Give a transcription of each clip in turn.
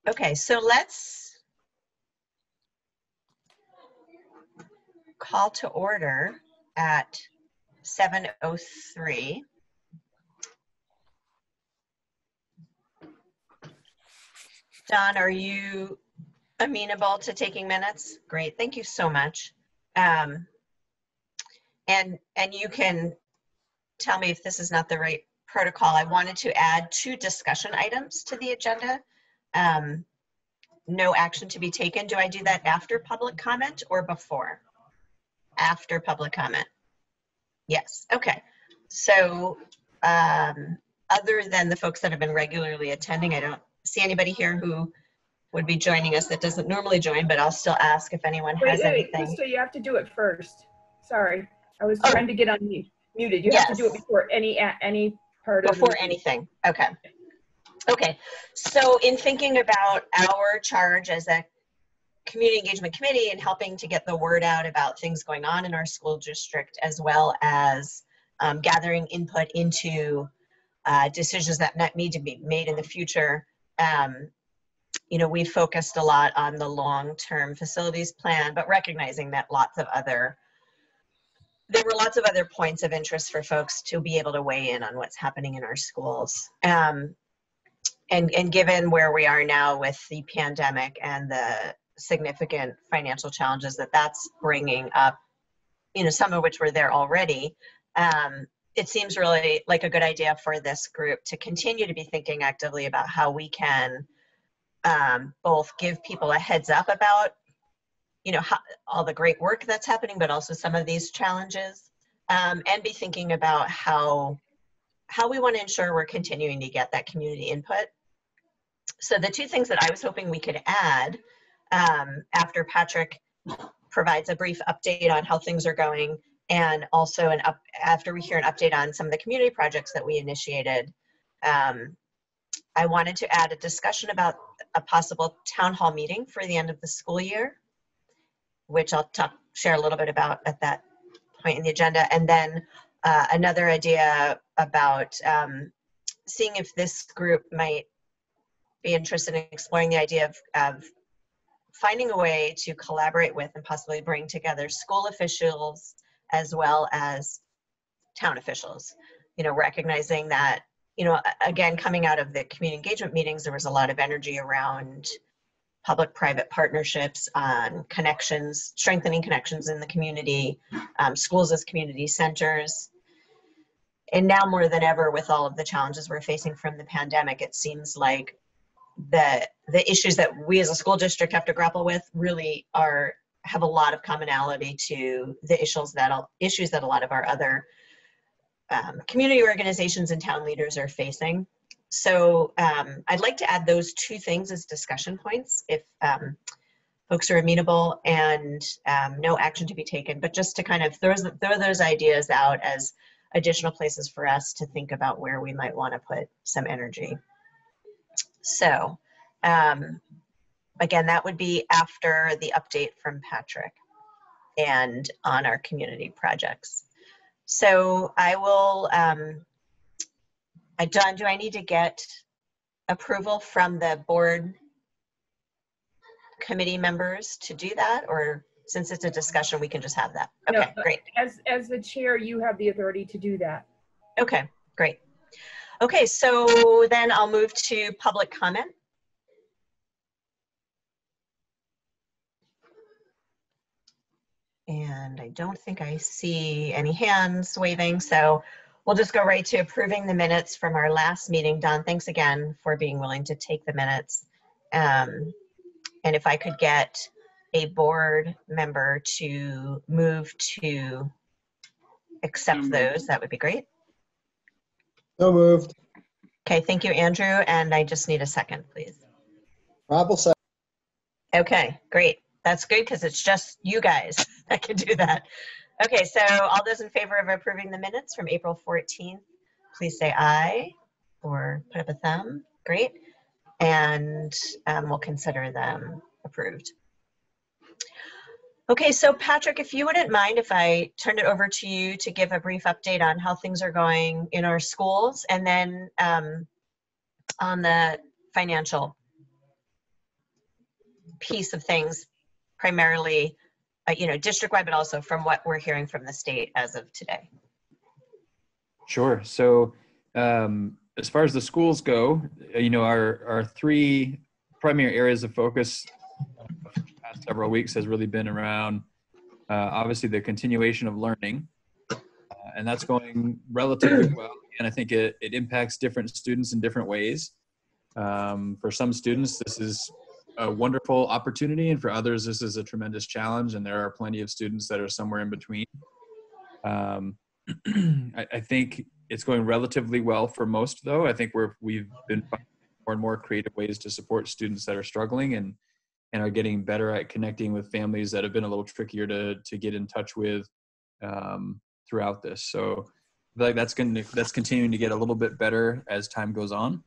Okay, so let's call to order at 7:03. Don, are you amenable to taking minutes? Great, thank you so much. And you can tell me if this is not the right protocol. I wanted to add 2 discussion items to the agenda. No action to be taken. Do I do that after public comment or before? After public comment. Yes, okay. So other than the folks that have been regularly attending, I don't see anybody here who would be joining us that doesn't normally join, but I'll still ask if anyone has anything. Krista, you have to do it first. Sorry, I was trying to get unmuted. You have to do it before any part of before anything. Okay. Okay. So in thinking about our charge as a community engagement committee and helping to get the word out about things going on in our school district, as well as gathering input into decisions that need to be made in the future, you know, we focused a lot on the long-term facilities plan, but recognizing that there were lots of other points of interest for folks to be able to weigh in on what's happening in our schools. And given where we are now with the pandemic and the significant financial challenges that that's bringing up, you know, some of which were there already, it seems really like a good idea for this group to continue to be thinking actively about how we can both give people a heads up about, you know, all the great work that's happening, but also some of these challenges, and be thinking about how we want to ensure we're continuing to get that community input. So the 2 things that I was hoping we could add after Patrick provides a brief update on how things are going, and also after we hear an update on some of the community projects that we initiated, I wanted to add a discussion about a possible town hall meeting for the end of the school year, which I'll share a little bit about at that point in the agenda. And then another idea about seeing if this group might be interested in exploring the idea of finding a way to collaborate with and possibly bring together school officials as well as town officials, you know, recognizing that, you know, again, coming out of the community engagement meetings, there was a lot of energy around public-private partnerships on connections, strengthening connections in the community, schools as community centers. And now more than ever, with all of the challenges we're facing from the pandemic, it seems like the issues that we as a school district have to grapple with really have a lot of commonality to the issues that a lot of our other community organizations and town leaders are facing. So I'd like to add those 2 things as discussion points if folks are amenable, and no action to be taken, but just to kind of throw those ideas out as additional places for us to think about where we might want to put some energy. So again, that would be after the update from Patrick and on our community projects. So I will, John, do I need to get approval from the board committee members to do that? Or since it's a discussion, we can just have that? Okay, no, great. As the chair, you have the authority to do that. Okay, great. Okay, so then I'll move to public comment. And I don't think I see any hands waving, so we'll just go right to approving the minutes from our last meeting. Don, thanks again for being willing to take the minutes. And if I could get a board member to move to accept those, that would be great. So moved. Okay, thank you, Andrew. And I just need a second, please. Rob will second. Okay, great. That's good because it's just you guys that can do that. Okay, so all those in favor of approving the minutes from April 14th, please say aye or put up a thumb. Great. And we'll consider them approved. Okay, so Patrick, if you wouldn't mind if I turned it over to you to give a brief update on how things are going in our schools, and then on the financial piece of things, primarily, district-wide, but also from what we're hearing from the state as of today. Sure. So as far as the schools go, our three primary areas of focus for the past several weeks has really been around obviously the continuation of learning, and that's going relatively well. And I think it impacts different students in different ways. For some students, this is a wonderful opportunity, and for others, this is a tremendous challenge, and there are plenty of students that are somewhere in between. I think it's going relatively well for most, though. I think we've been finding more and more creative ways to support students that are struggling and are getting better at connecting with families that have been a little trickier to get in touch with throughout this. So I feel like that's continuing to get a little bit better as time goes on.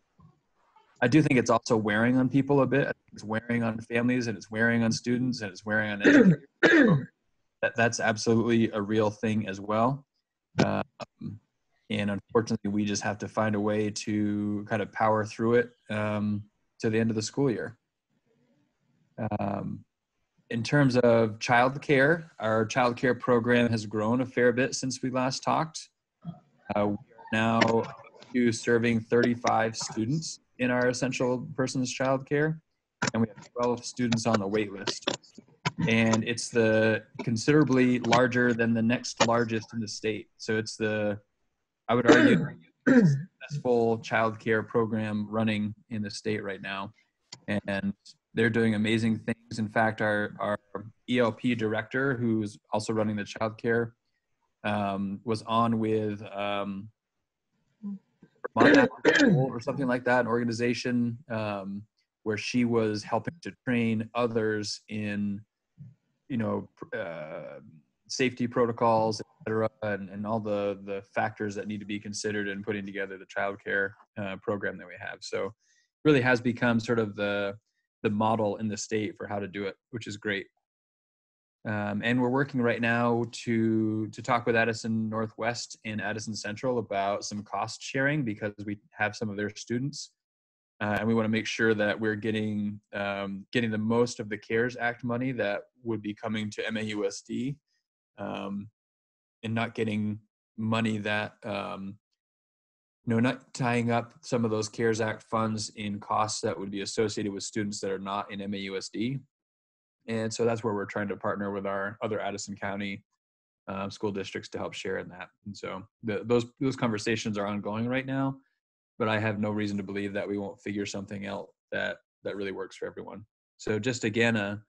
I do think it's also wearing on people a bit. It's wearing on families, and it's wearing on students, and it's wearing on educators. So that's absolutely a real thing as well. And unfortunately, we just have to find a way to kind of power through it to the end of the school year. In terms of childcare, our childcare program has grown a fair bit since we last talked. We are now serving 35 students in our essential persons childcare, and we have 12 students on the wait list. And it's considerably larger than the next largest in the state. So it's I would argue, successful childcare program running in the state right now. And they're doing amazing things. In fact, our ELP director, who's also running the childcare, was on with Vermont After School or something like that, an organization where she was helping to train others in safety protocols, et cetera, and all the factors that need to be considered in putting together the childcare program that we have. So it really has become sort of the model in the state for how to do it, which is great. And we're working right now to talk with Addison Northwest and Addison Central about some cost sharing, because we have some of their students. And we want to make sure that we're getting the most of the CARES Act money that would be coming to MAUSD, and not getting money that, not tying up some of those CARES Act funds in costs that would be associated with students that are not in MAUSD. And so that's where we're trying to partner with our other Addison County school districts to help share in that. And so those conversations are ongoing right now. But I have no reason to believe that we won't figure something out that really works for everyone. So just again, a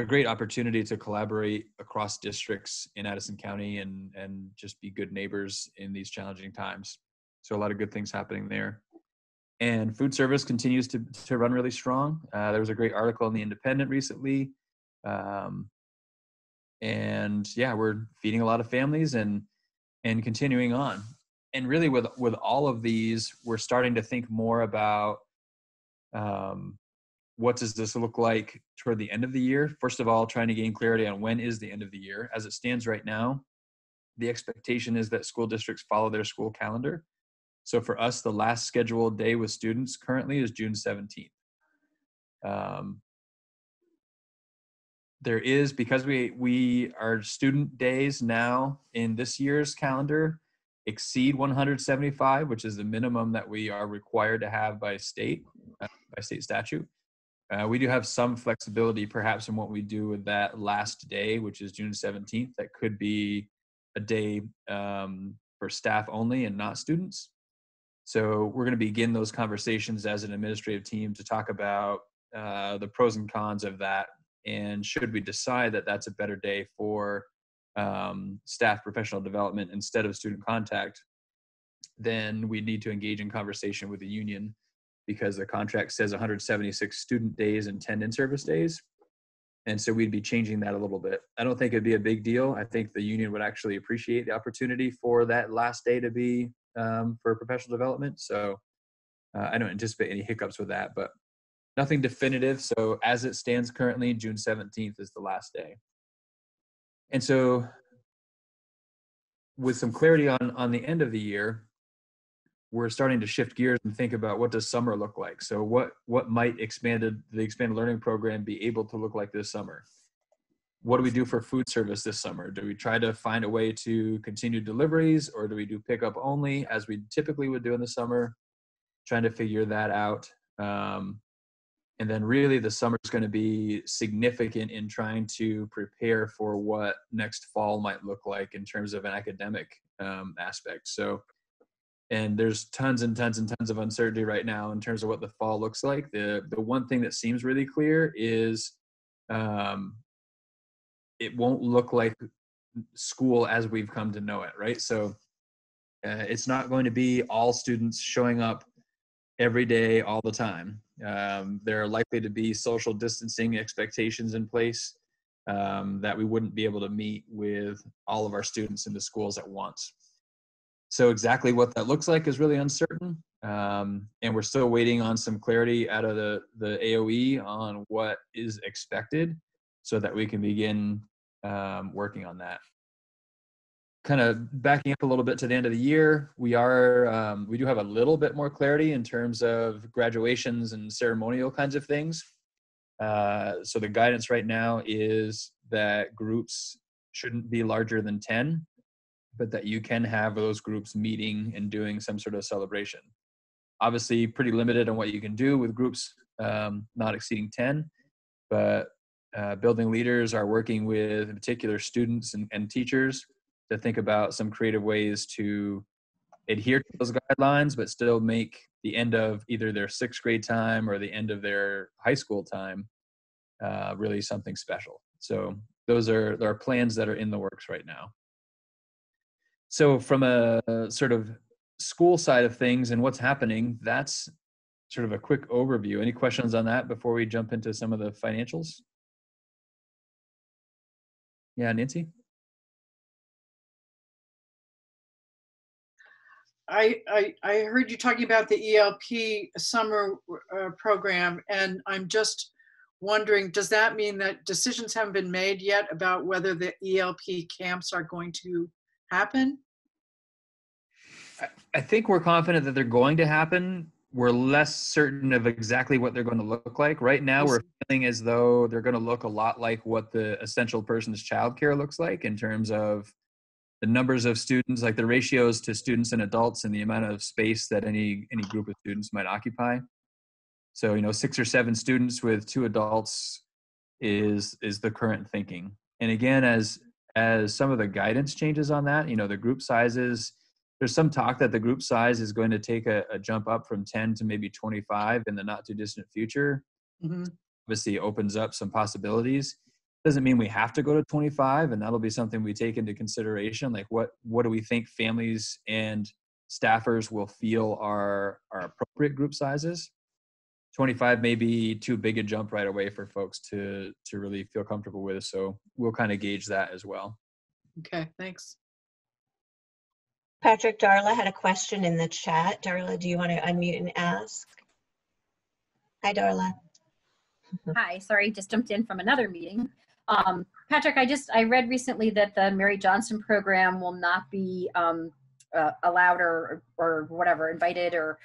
great opportunity to collaborate across districts in Addison County and just be good neighbors in these challenging times. So a lot of good things happening there. And food service continues to run really strong. There was a great article in The Independent recently. And yeah, we're feeding a lot of families and continuing on. And really with all of these, we're starting to think more about what does this look like toward the end of the year. First of all, trying to gain clarity on when is the end of the year. As it stands right now, the expectation is that school districts follow their school calendar. So for us, the last scheduled day with students currently is June 17th. There is, because our student days now in this year's calendar exceed 175, which is the minimum that we are required to have by state statute. We do have some flexibility perhaps in what we do with that last day, which is June 17th. That could be a day for staff only and not students. So we're going to begin those conversations as an administrative team to talk about the pros and cons of that. And should we decide that that's a better day for staff professional development instead of student contact, then we need to engage in conversation with the union, because the contract says 176 student days and 10 in-service days. And so we'd be changing that a little bit. I don't think it'd be a big deal. I think the union would actually appreciate the opportunity for that last day to be for professional development. So I don't anticipate any hiccups with that, but nothing definitive. So as it stands currently, June 17th is the last day. And so with some clarity on the end of the year, we're starting to shift gears and think about what does summer look like. So what might the expanded learning program be able to look like this summer? What do we do for food service this summer? Do we try to find a way to continue deliveries, or do we do pickup only as we typically would do in the summer? Trying to figure that out. And then really the summer is going to be significant in trying to prepare for what next fall might look like in terms of an academic aspect. So, and there's tons and tons and tons of uncertainty right now in terms of what the fall looks like. The one thing that seems really clear is it won't look like school as we've come to know it, right? So it's not going to be all students showing up every day, all the time. There are likely to be social distancing expectations in place that we wouldn't be able to meet with all of our students in the schools at once. So exactly what that looks like is really uncertain. And we're still waiting on some clarity out of the AOE on what is expected so that we can begin working on that. Kind of backing up a little bit to the end of the year, we do have a little bit more clarity in terms of graduations and ceremonial kinds of things. So the guidance right now is that groups shouldn't be larger than 10, but that you can have those groups meeting and doing some sort of celebration. Obviously pretty limited on what you can do with groups not exceeding 10, but building leaders are working with in particular students and teachers to think about some creative ways to adhere to those guidelines, but still make the end of either their 6th grade time or the end of their high school time really something special. So those are, there are plans that are in the works right now. So from a sort of school side of things and what's happening, that's sort of a quick overview. Any questions on that before we jump into some of the financials? Yeah, Nancy? I heard you talking about the ELP summer program, and I'm just wondering, does that mean that decisions haven't been made yet about whether the ELP camps are going to happen? I think we're confident that they're going to happen. We're less certain of exactly what they're going to look like. Right now, we're feeling as though they're going to look a lot like what the essential person's childcare looks like in terms of the numbers of students, like the ratios to students and adults and the amount of space that any group of students might occupy. So, 6 or 7 students with 2 adults is the current thinking. And again, as some of the guidance changes on that, the group sizes, there's some talk that the group size is going to take a jump up from 10 to maybe 25 in the not too distant future. Mm-hmm. Obviously, it opens up some possibilities. Doesn't mean we have to go to 25, and that'll be something we take into consideration. Like what do we think families and staffers will feel are appropriate group sizes? 25 may be too big a jump right away for folks to really feel comfortable with. So we'll kind of gauge that as well. Okay, thanks. Patrick, Darla had a question in the chat. Darla, do you want to unmute and ask? Hi, Darla. Hi, sorry, just jumped in from another meeting. Patrick, I read recently that the Mary Johnson program will not be allowed or whatever, invited or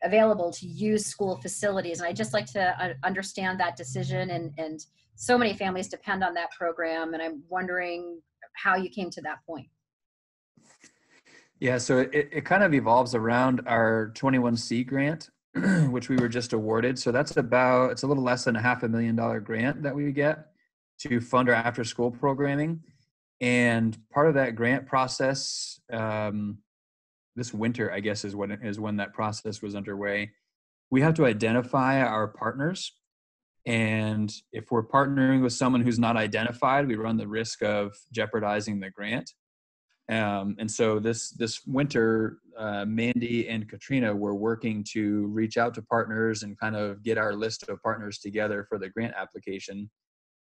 available to use school facilities. And I'd just like to understand that decision, and so many families depend on that program. And I'm wondering how you came to that point. Yeah, so it kind of evolves around our 21C grant, which we were just awarded. So that's it's a little less than a $500,000 grant that we get to fund our after school programming. And part of that grant process, this winter, I guess, is when that process was underway. We have to identify our partners. And if we're partnering with someone who's not identified, we run the risk of jeopardizing the grant. And so this winter, Mandy and Katrina were working to reach out to partners and kind of get our list of partners together for the grant application.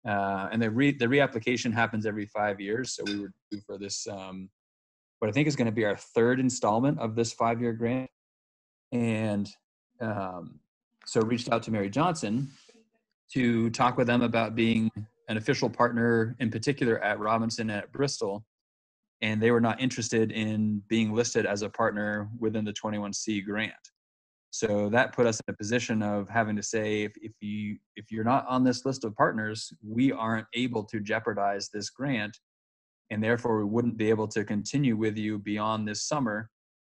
And the reapplication happens every 5 years. So we were due for this, what I think is going to be our 3rd installment of this 5-year grant. And so reached out to Mary Johnson to talk with them about being an official partner, in particular at Robinson and at Bristol. and they were not interested in being listed as a partner within the 21C grant. So that put us in a position of having to say, if you're not on this list of partners, we aren't able to jeopardize this grant, and therefore we wouldn't be able to continue with you beyond this summer.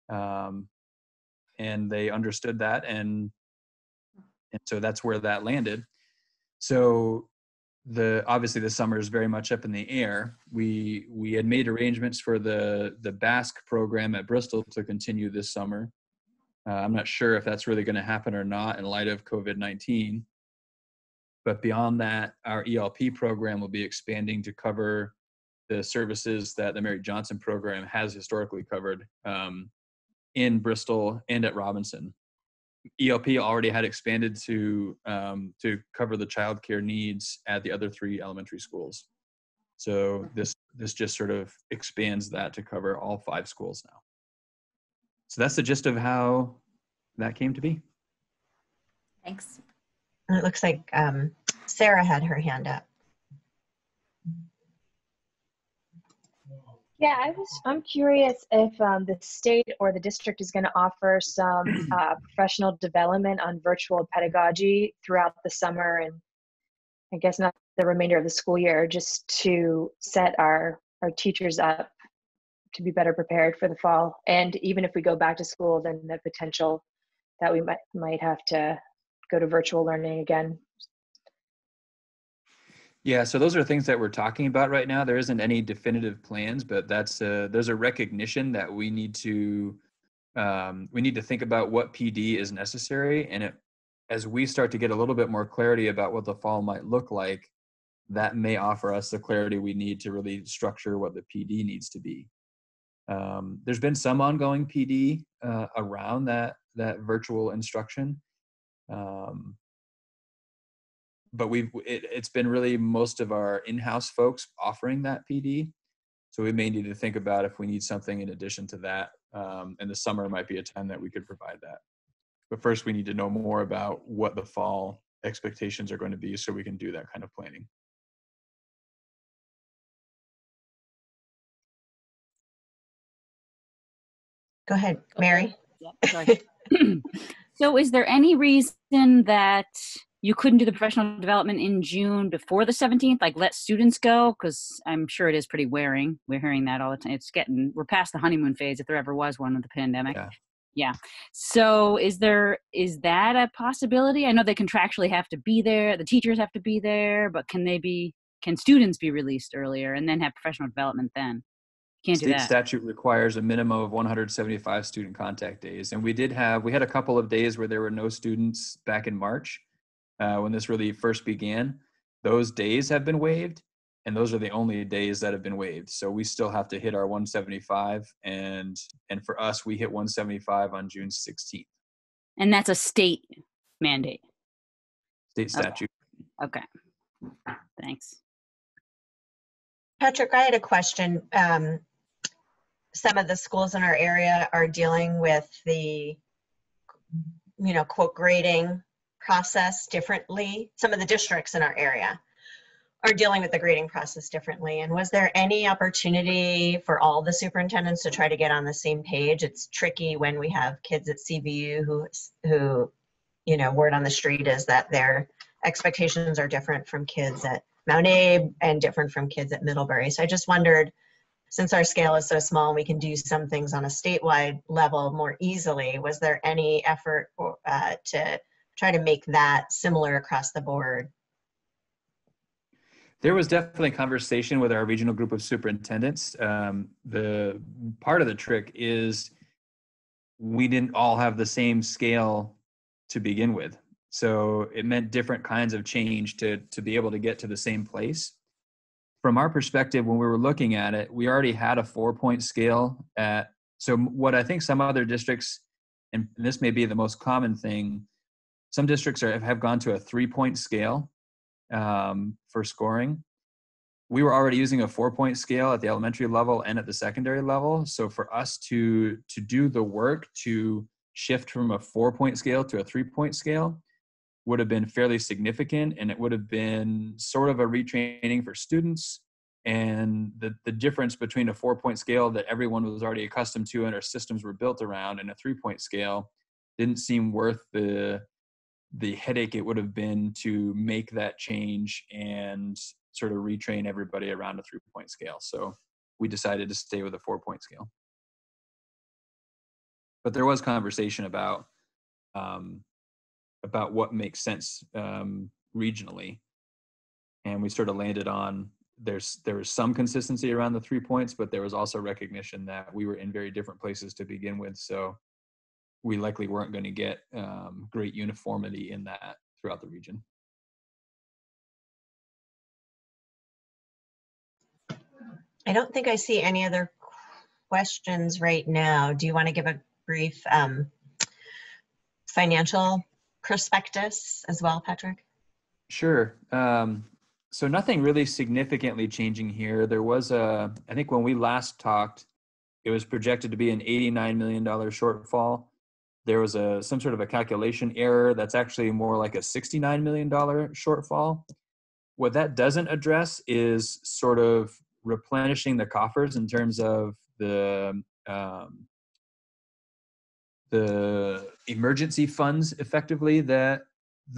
And they understood that, and so that's where that landed. So obviously the summer is very much up in the air. We had made arrangements for the Basque program at Bristol to continue this summer. I'm not sure if that's really going to happen or not in light of COVID-19. But beyond that, our ELP program will be expanding to cover the services that the Mary Johnson program has historically covered in Bristol and at Robinson. ELP already had expanded to cover the childcare needs at the other 3 elementary schools. So this just sort of expands that to cover all 5 schools now. So that's the gist of how that came to be. Thanks. It looks like Sarah had her hand up. Yeah, I'm curious if the state or the district is going to offer some professional development on virtual pedagogy throughout the summer, and I guess not the remainder of the school year, just to set our teachers up to be better prepared for the fall. And even if we go back to school, then the potential that we might have to go to virtual learning again. Yeah, so those are things that we're talking about right now. There isn't any definitive plans, but there's a recognition that we need to think about what PD is necessary, and as we start to get a little bit more clarity about what the fall might look like, that may offer us the clarity we need to really structure what the PD needs to be. There's been some ongoing PD around that virtual instruction. But it's been really most of our in-house folks offering that PD. So we may need to think about if we need something in addition to that. And the summer might be a time that we could provide that. But first we need to know more about what the fall expectations are going to be so we can do that kind of planning. Go ahead, Mary. Yep, sorry. So is there any reason that you couldn't do the professional development in June before the 17th, like let students go? Because I'm sure it is pretty wearing. We're hearing that all the time. We're past the honeymoon phase, if there ever was one with the pandemic. Yeah. So is that a possibility? I know they contractually have to be there, the teachers have to be there, but can students be released earlier and then have professional development then? Can't do that. State statute requires a minimum of 175 student contact days. And we had a couple of days where there were no students back in March when this really first began. Those days have been waived, and those are the only days that have been waived. So we still have to hit our 175, and for us, we hit 175 on June 16th. And that's a state mandate? State statute. Okay. Thanks. Patrick, I had a question. Some of the schools in our area are dealing with the, quote, grading process differently. Some of the districts in our area are dealing with the grading process differently. And was there any opportunity for all the superintendents to try to get on the same page? It's tricky when we have kids at CVU who word on the street is that their expectations are different from kids at Mount Abe and different from kids at Middlebury. So I just wondered, since our scale is so small and we can do some things on a statewide level more easily, was there any effort to try to make that similar across the board? There was definitely conversation with our regional group of superintendents. The part of the trick is we didn't all have the same scale to begin with. So it meant different kinds of change to be able to get to the same place. From our perspective, when we were looking at it, we already had a 4-point scale so what I think some other districts, and this may be the most common thing, some districts have gone to a 3-point scale for scoring. We were already using a 4-point scale at the elementary level and at the secondary level. So for us to do the work to shift from a 4-point scale to a 3-point scale would have been fairly significant, and it would have been sort of a retraining for students, And the difference between a 4-point scale that everyone was already accustomed to and our systems were built around and a 3-point scale didn't seem worth the headache it would have been to make that change and sort of retrain everybody around a 3-point scale. So we decided to stay with a 4-point scale. But there was conversation about what makes sense regionally. And we sort of landed on there was some consistency around the 3 points, but there was also recognition that we were in very different places to begin with. So we likely weren't going to get great uniformity in that throughout the region. I don't think I see any other questions right now. Do you want to give a brief financial prospectus as well, Patrick? Sure. So nothing really significantly changing here. There was I think when we last talked, it was projected to be an $89 million shortfall. There was some sort of a calculation error that's actually more like a $69 million shortfall. What that doesn't address is sort of replenishing the coffers in terms of the emergency funds effectively that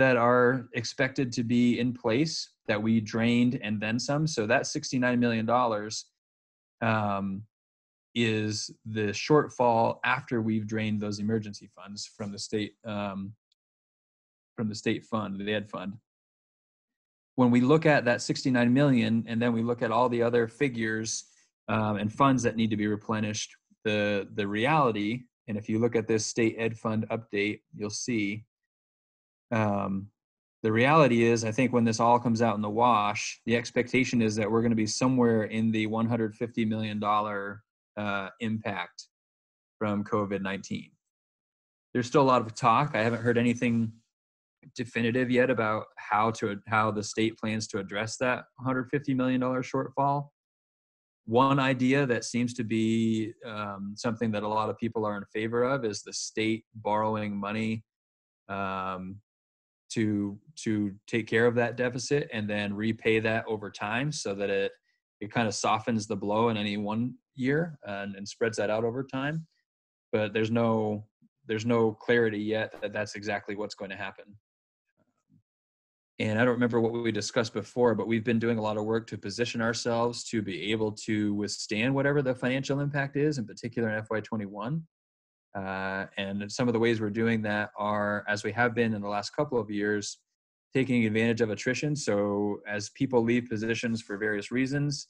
are expected to be in place that we drained and then some. So that $69 million is the shortfall after we've drained those emergency funds from the state fund, the ed fund. When we look at that 69 million and then we look at all the other figures and funds that need to be replenished, the reality, and if you look at this state ed fund update, you'll see the reality is, I think when this all comes out in the wash, the expectation is that we're going to be somewhere in the $150 million impact from COVID-19. There's still a lot of talk. I haven't heard anything definitive yet about how the state plans to address that $150 million shortfall. One idea that seems to be something that a lot of people are in favor of is the state borrowing money to take care of that deficit and then repay that over time so that it kind of softens the blow in any one year and spreads that out over time. But there's no clarity yet that that's exactly what's going to happen. And I don't remember what we discussed before, but we've been doing a lot of work to position ourselves to be able to withstand whatever the financial impact is, in particular in FY21. And some of the ways we're doing that are, as we have been in the last couple of years, taking advantage of attrition. So as people leave positions for various reasons,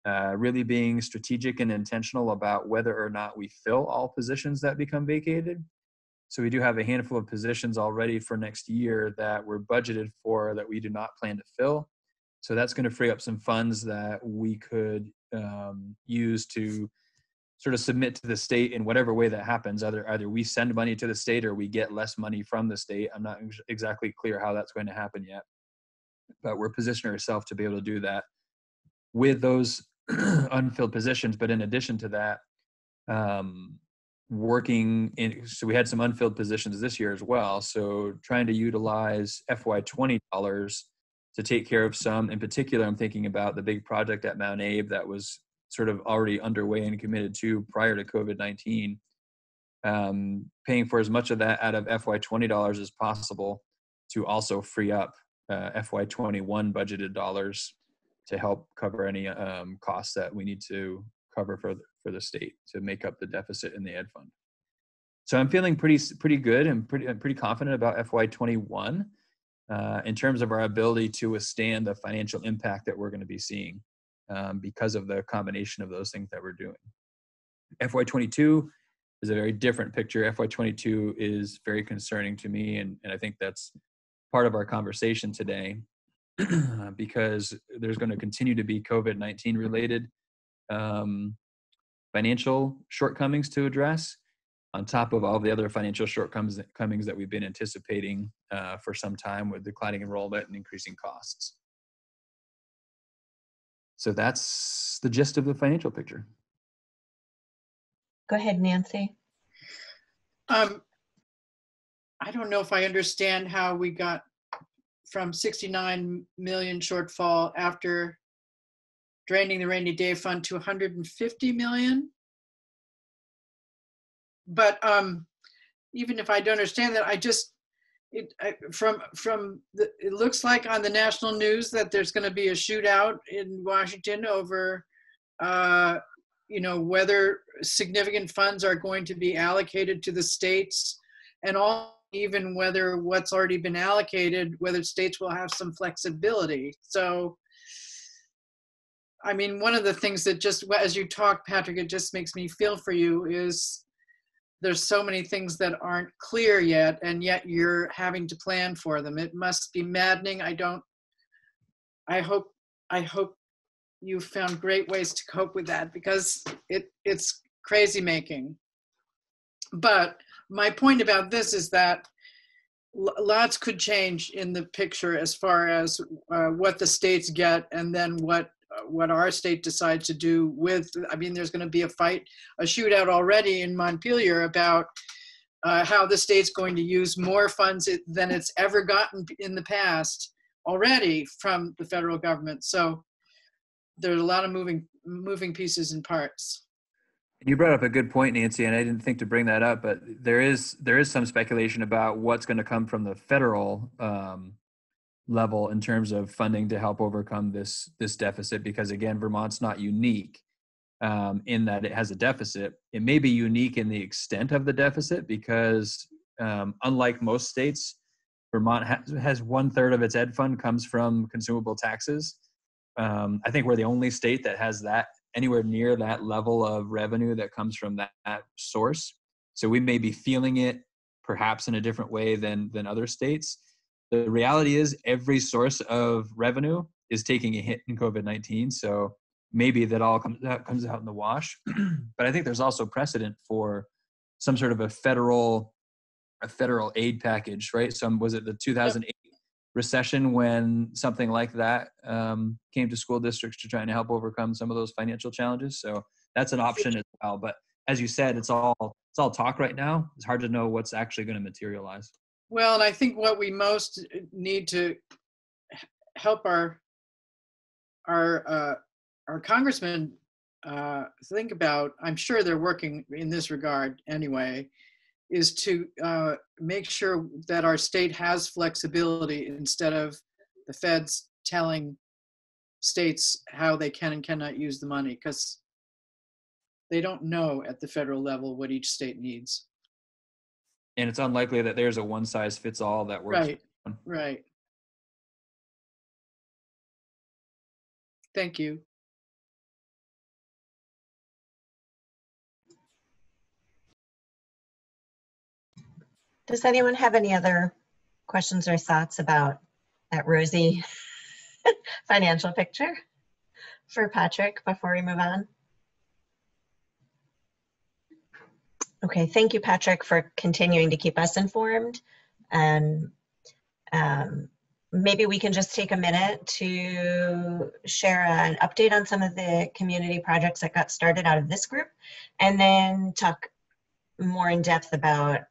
really being strategic and intentional about whether or not we fill all positions that become vacated. So we do have a handful of positions already for next year that we're budgeted for that we do not plan to fill. So that's going to free up some funds that we could use to sort of submit to the state in whatever way that happens. Either we send money to the state or we get less money from the state. I'm not exactly clear how that's going to happen yet, but we're positioning ourselves to be able to do that with those unfilled positions. But in addition to that, so we had some unfilled positions this year as well. So trying to utilize FY20 dollars to take care of some. In particular, I'm thinking about the big project at Mount Abe that was sort of already underway and committed to prior to COVID-19, paying for as much of that out of FY20 dollars as possible to also free up FY21 budgeted dollars to help cover any costs that we need to cover for the state to make up the deficit in the ed fund. So I'm feeling pretty good and pretty confident about FY21 in terms of our ability to withstand the financial impact that we're going to be seeing because of the combination of those things that we're doing. FY22 is a very different picture. FY22 is very concerning to me, and I think that's part of our conversation today because there's going to continue to be COVID-19 related financial shortcomings to address on top of all the other financial shortcomings that we've been anticipating for some time with declining enrollment and increasing costs. So that's the gist of the financial picture. Go ahead, Nancy. I don't know if I understand how we got from 69 million shortfall after draining the rainy day fund to 150 million. But even if I don't understand that, it looks like on the national news that there's going to be a shootout in Washington over, whether significant funds are going to be allocated to the states, and even whether what's already been allocated, whether states will have some flexibility. So, I mean, one of the things that just, as you talk, Patrick, it just makes me feel for you is there's so many things that aren't clear yet, and yet you're having to plan for them. It must be maddening. I hope you found great ways to cope with that, because it's crazy making. But my point about this is that lots could change in the picture as far as what the states get, and then what our state decides to do with. I mean, there's going to be a shootout already in Montpelier about how the state's going to use more funds than it's ever gotten in the past already from the federal government. So there's a lot of moving pieces and parts. You brought up a good point, Nancy, and I didn't think to bring that up, but there is some speculation about what's going to come from the federal level in terms of funding to help overcome this deficit, because again, Vermont's not unique in that it has a deficit. It may be unique in the extent of the deficit because unlike most states, Vermont has 1/3 of its ed fund comes from consumable taxes. I think we're the only state that has that anywhere near that level of revenue that comes from that source. So we may be feeling it perhaps in a different way than other states. The reality is every source of revenue is taking a hit in COVID-19. So maybe that all comes out in the wash. But I think there's also precedent for some sort of a federal aid package, right? Was it the 2008 recession when something like that came to school districts to try and help overcome some of those financial challenges? So that's an option as well. But as you said, it's all talk right now. It's hard to know what's actually going to materialize. Well, and I think what we most need to help our congressmen think about, I'm sure they're working in this regard anyway, is to make sure that our state has flexibility instead of the feds telling states how they can and cannot use the money, because they don't know at the federal level what each state needs. And it's unlikely that there's a one-size-fits-all that works. Right. Thank you. Does anyone have any other questions or thoughts about that rosy financial picture for Patrick before we move on? Okay, thank you, Patrick, for continuing to keep us informed. And maybe we can just take a minute to share an update on some of the community projects that got started out of this group, and then talk more in depth about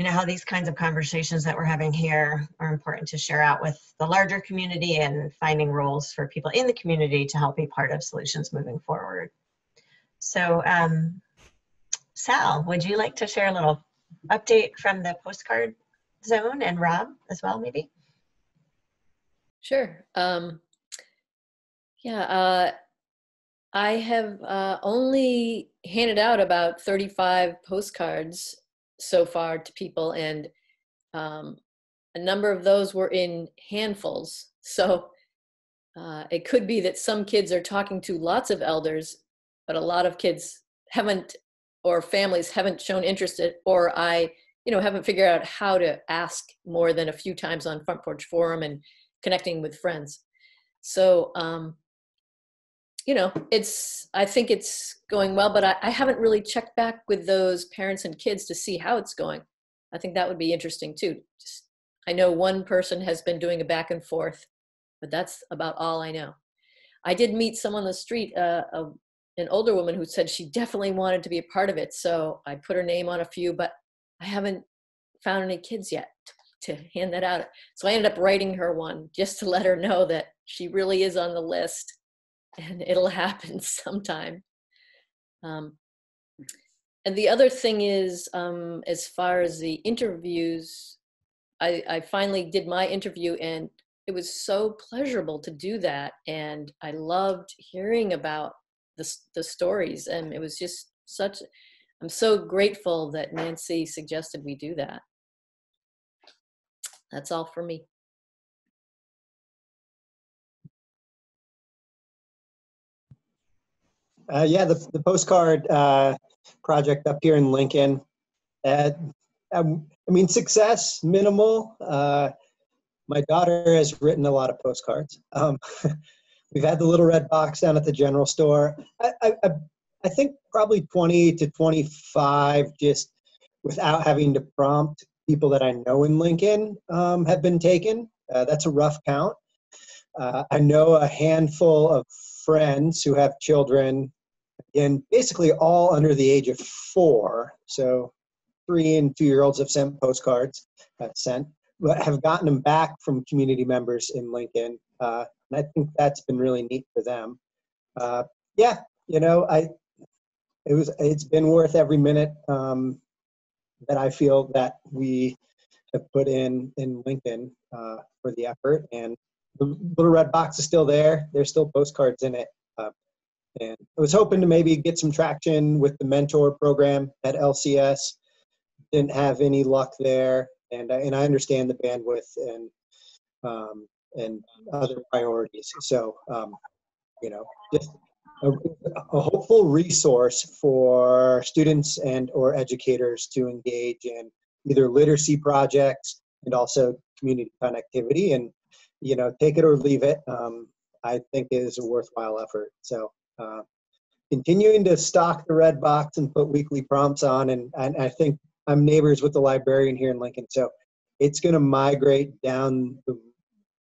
how these kinds of conversations that we're having here are important to share out with the larger community, and finding roles for people in the community to help be part of solutions moving forward. So Sal, would you like to share a little update from the Postcard Zone, and Rob as well, maybe? Sure. I have only handed out about 35 postcards so far to people, and a number of those were in handfuls. So it could be that some kids are talking to lots of elders, but a lot of kids haven't, or families haven't shown interest in, or I haven't figured out how to ask more than a few times on Front Porch Forum and connecting with friends. So I think it's going well, but I haven't really checked back with those parents and kids to see how it's going. I think that would be interesting too. I know one person has been doing a back and forth, but that's about all I know. I did meet someone on the street, an older woman who said she definitely wanted to be a part of it. So I put her name on a few, but I haven't found any kids yet to hand that out. So I ended up writing her one just to let her know that she really is on the list. and it'll happen sometime. And the other thing is, as far as the interviews, I finally did my interview, and it was so pleasurable to do that. And I loved hearing about the stories, and it was just I'm so grateful that Nancy suggested we do that. That's all for me. Yeah, the postcard project up here in Lincoln. I mean, success, minimal. My daughter has written a lot of postcards. We've had the little red box down at the general store. I think probably 20 to 25, just without having to prompt people that I know in Lincoln, have been taken. That's a rough count. I know a handful of friends who have children, and basically all under the age of 4. So 3 and 2-year-olds have sent postcards, but have gotten them back from community members in Lincoln. And I think that's been really neat for them. Yeah, you know, it's been worth every minute that I feel that we have put in Lincoln for the effort. And the little red box is still there. There's still postcards in it. And I was hoping to maybe get some traction with the mentor program at LCS. Didn't have any luck there. And I understand the bandwidth and other priorities. So, you know, just a hopeful resource for students and or educators to engage in either literacy projects and also community connectivity. And, you know, take it or leave it, I think is a worthwhile effort. So continuing to stock the red box and put weekly prompts on, and I think I'm neighbors with the librarian here in Lincoln, so it's going to migrate down the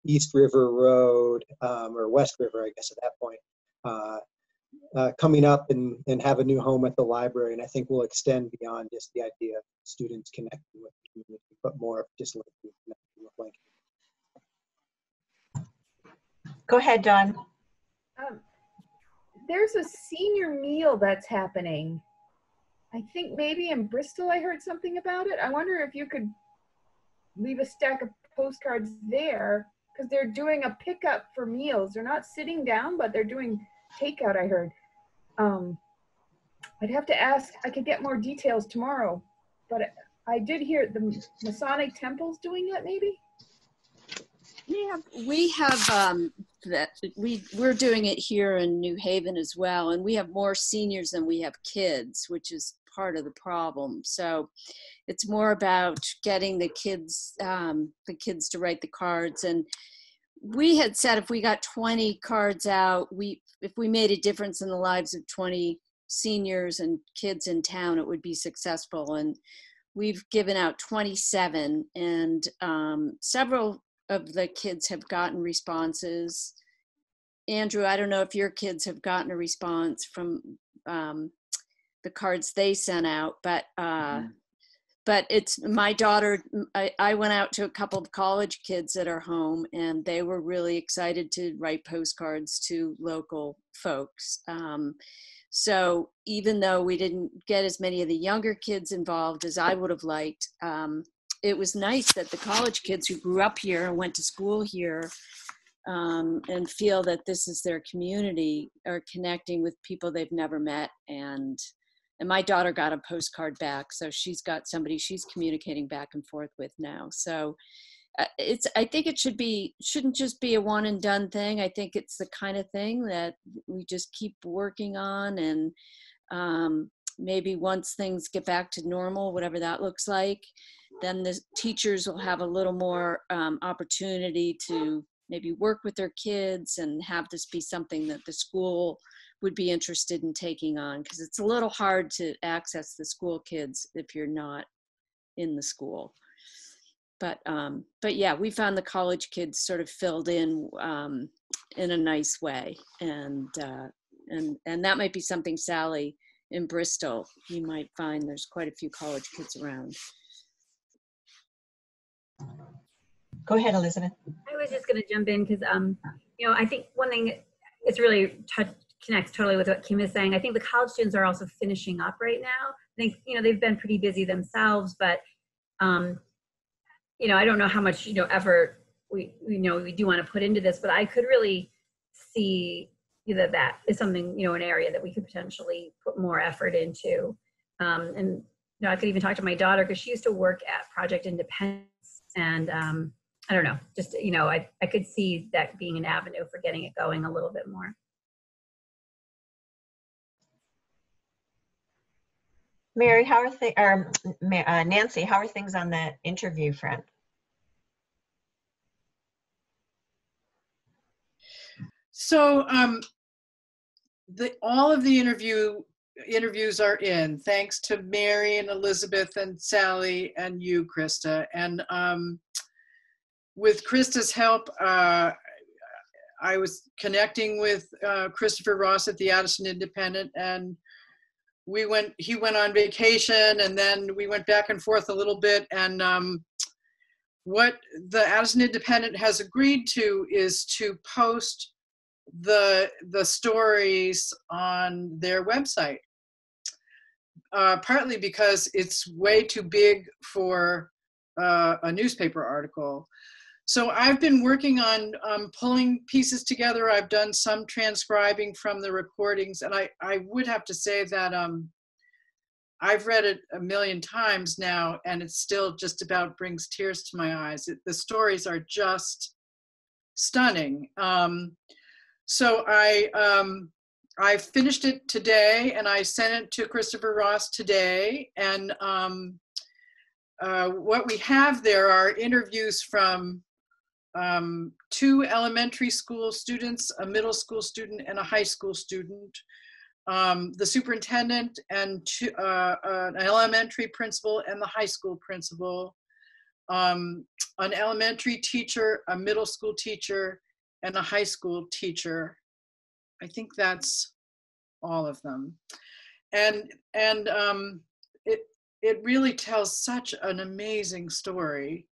East River Road, or West River, I guess at that point, coming up and have a new home at the library. And I think we'll extend beyond just the idea of students connecting with the community, but more of just Lincoln connecting with Lincoln. Go ahead, Dawn. There's a senior meal that's happening. I think maybe in Bristol I heard something about it. I wonder if you could leave a stack of postcards there, because they're doing a pickup for meals. They're not sitting down, but they're doing takeout, I heard. I'd have to ask. I could get more details tomorrow, but I did hear the Masonic Temple's doing it, maybe? We're doing it here in New Haven as well, and we have more seniors than we have kids, which is part of the problem. So it's more about getting the kids to write the cards. And we had said if we got 20 cards out, if we made a difference in the lives of 20 seniors and kids in town, it would be successful. And we've given out 27, and several of the kids have gotten responses. Andrew, I don't know if your kids have gotten a response from the cards they sent out, but it's my daughter. I went out to a couple of college kids at our home, and they were really excited to write postcards to local folks. So even though we didn't get as many of the younger kids involved as I would have liked, it was nice that the college kids who grew up here and went to school here and feel that this is their community are connecting with people they've never met. And my daughter got a postcard back, so she's got somebody she's communicating back and forth with now. So I think it shouldn't just be a one and done thing. I think it's the kind of thing that we just keep working on, and maybe once things get back to normal, whatever that looks like, then the teachers will have a little more opportunity to maybe work with their kids and have this be something that the school would be interested in taking on, because it's a little hard to access the school kids if you're not in the school. But yeah, we found the college kids sort of filled in a nice way, and that might be something, Sally, in Bristol, you might find there's quite a few college kids around. Go ahead, Elizabeth. I was just going to jump in because, I think one thing it's really connects totally with what Kim is saying. I think the college students are also finishing up right now. I think, you know, they've been pretty busy themselves, but, you know, I don't know how much, you know, effort we do want to put into this, but I could really see that that is something, you know, an area that we could potentially put more effort into. And, you know, I could even talk to my daughter because she used to work at Project Independence, and I don't know, just, you know, I could see that being an avenue for getting it going a little bit more. Mary, how are things, or Nancy, how are things on the interview front? So all of the interviews are in, thanks to Mary and Elizabeth and Sally and you, Krista. And with Krista's help, I was connecting with Christopher Ross at the Addison Independent, and he went on vacation, and then we went back and forth a little bit. And what the Addison Independent has agreed to is to post the stories on their website, partly because it's way too big for a newspaper article. So I've been working on pulling pieces together. I've done some transcribing from the recordings, and I would have to say that I've read it a million times now, and it still just about brings tears to my eyes. The stories are just stunning. So I finished it today, and I sent it to Christopher Ross today. And what we have there are interviews from 2 elementary school students, a middle school student, and a high school student, the superintendent, and an elementary principal and the high school principal, an elementary teacher, a middle school teacher, and a high school teacher. I think that's all of them. And it really tells such an amazing story.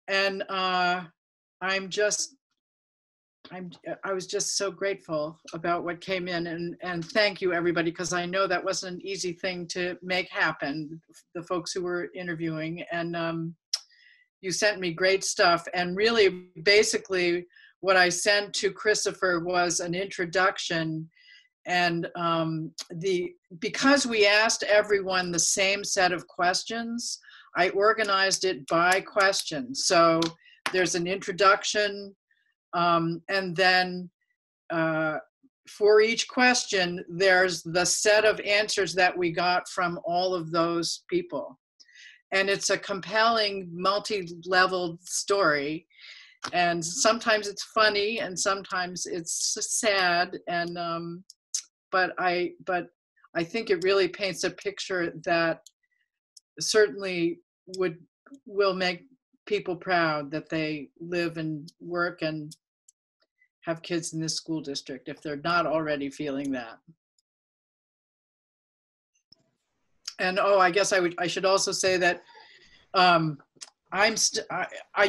And I was just so grateful about what came in, and thank you everybody, because I know that wasn't an easy thing to make happen, the folks who were interviewing. And you sent me great stuff, and really basically what I sent to Christopher was an introduction. And because we asked everyone the same set of questions, I organized it by question. So there's an introduction, and then for each question, there's the set of answers that we got from all of those people. And it's a compelling, multi-leveled story. And sometimes it's funny, and sometimes it's sad. And but I think it really paints a picture that certainly will make people proud that they live and work and have kids in this school district, if they're not already feeling that. And I guess I should also say that I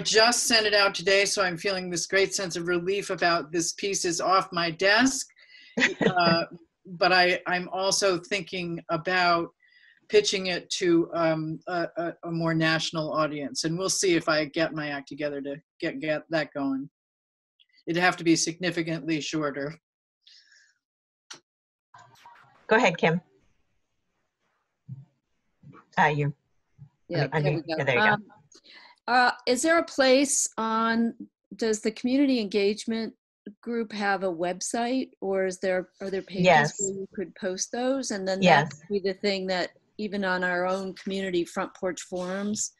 just sent it out today, so I'm feeling this great sense of relief about this piece is off my desk. But I'm also thinking about pitching it to a more national audience, and we'll see if I get my act together to get that going. It'd have to be significantly shorter. Go ahead, Kim. You. Yeah, there we go. Yeah, there you go. Is there a place does the community engagement group have a website, or are there pages where you could post those? And then that would be the thing that even on our own community front porch forums,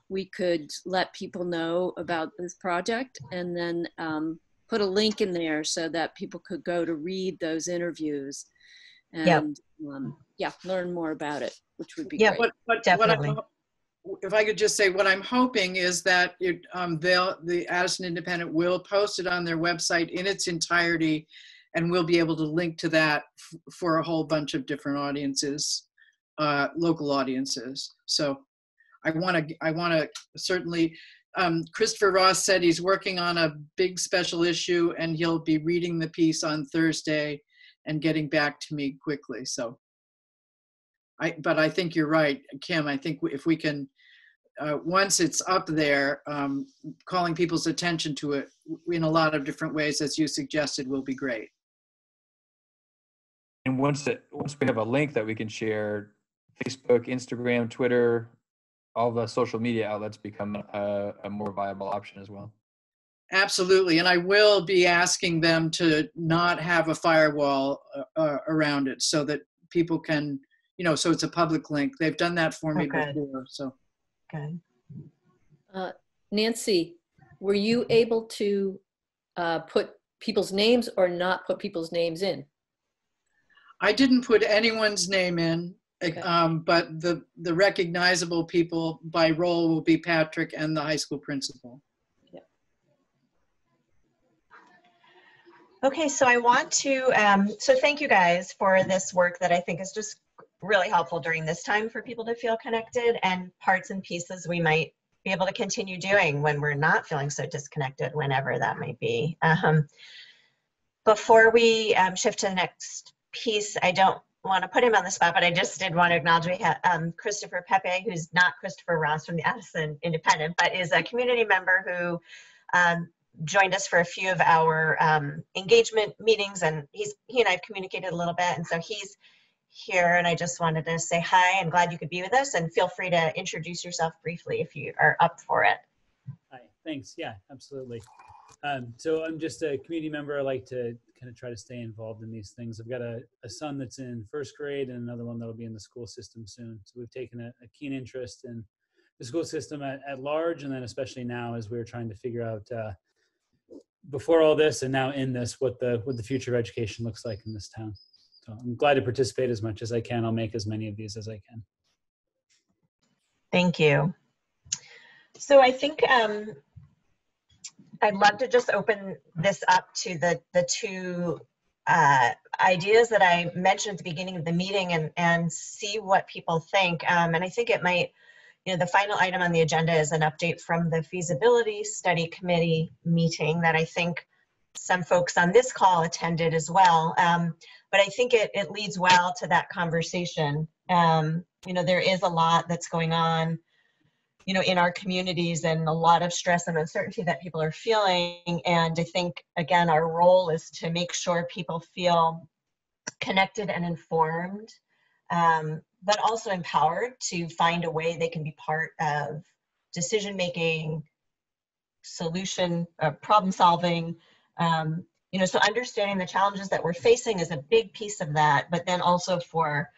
we could let people know about this project, and then put a link in there so that people could go to read those interviews and learn more about it, which would be great. But definitely. If I could just say, what I'm hoping is that the Addison Independent will post it on their website in its entirety, and we'll be able to link to that for a whole bunch of different audiences, local audiences. So I want to certainly Christopher Ross said he's working on a big special issue and he'll be reading the piece on Thursday and getting back to me quickly. So, but I think you're right, Kim. I think if we can, once it's up there, calling people's attention to it in a lot of different ways, as you suggested, will be great. And once we have a link that we can share, Facebook, Instagram, Twitter, all the social media outlets become a more viable option as well. Absolutely, and I will be asking them to not have a firewall around it so that people can, so it's a public link. They've done that for me before, so. Good. Nancy, were you able to put people's names or not put people's names in? I didn't put anyone's name in, Okay. but the recognizable people by role will be Patrick and the high school principal. Yeah. Okay, so I want to, so thank you guys for this work that I think is just really helpful during this time for people to feel connected, and parts and pieces we might be able to continue doing when we're not feeling so disconnected, whenever that might be. Before we shift to the next piece, I don't want to put him on the spot, but I just did want to acknowledge we have Christopher Pepe, who's not Christopher Ross from the Addison Independent, but is a community member who joined us for a few of our engagement meetings, and he and I have communicated a little bit, and so he's here, and I just wanted to say hi and glad you could be with us, and feel free to introduce yourself briefly if you are up for it. Hi, thanks. Yeah, absolutely. So I'm just a community member. I like to kind of try to stay involved in these things. I've got a son that's in first grade and another one that'll be in the school system soon. So we've taken a keen interest in the school system at large, and then especially now as we're trying to figure out before all this and now in this, what the future of education looks like in this town. So I'm glad to participate as much as I can. I'll make as many of these as I can. Thank you. So I think I'd love to just open this up to the two ideas that I mentioned at the beginning of the meeting, and see what people think. And I think it might, the final item on the agenda is an update from the Feasibility Study Committee meeting that I think some folks on this call attended as well. But I think it leads well to that conversation. There is a lot that's going on in our communities, and a lot of stress and uncertainty that people are feeling. And I think, again, our role is to make sure people feel connected and informed, but also empowered to find a way they can be part of decision-making, solution, problem solving. So understanding the challenges that we're facing is a big piece of that, but then also for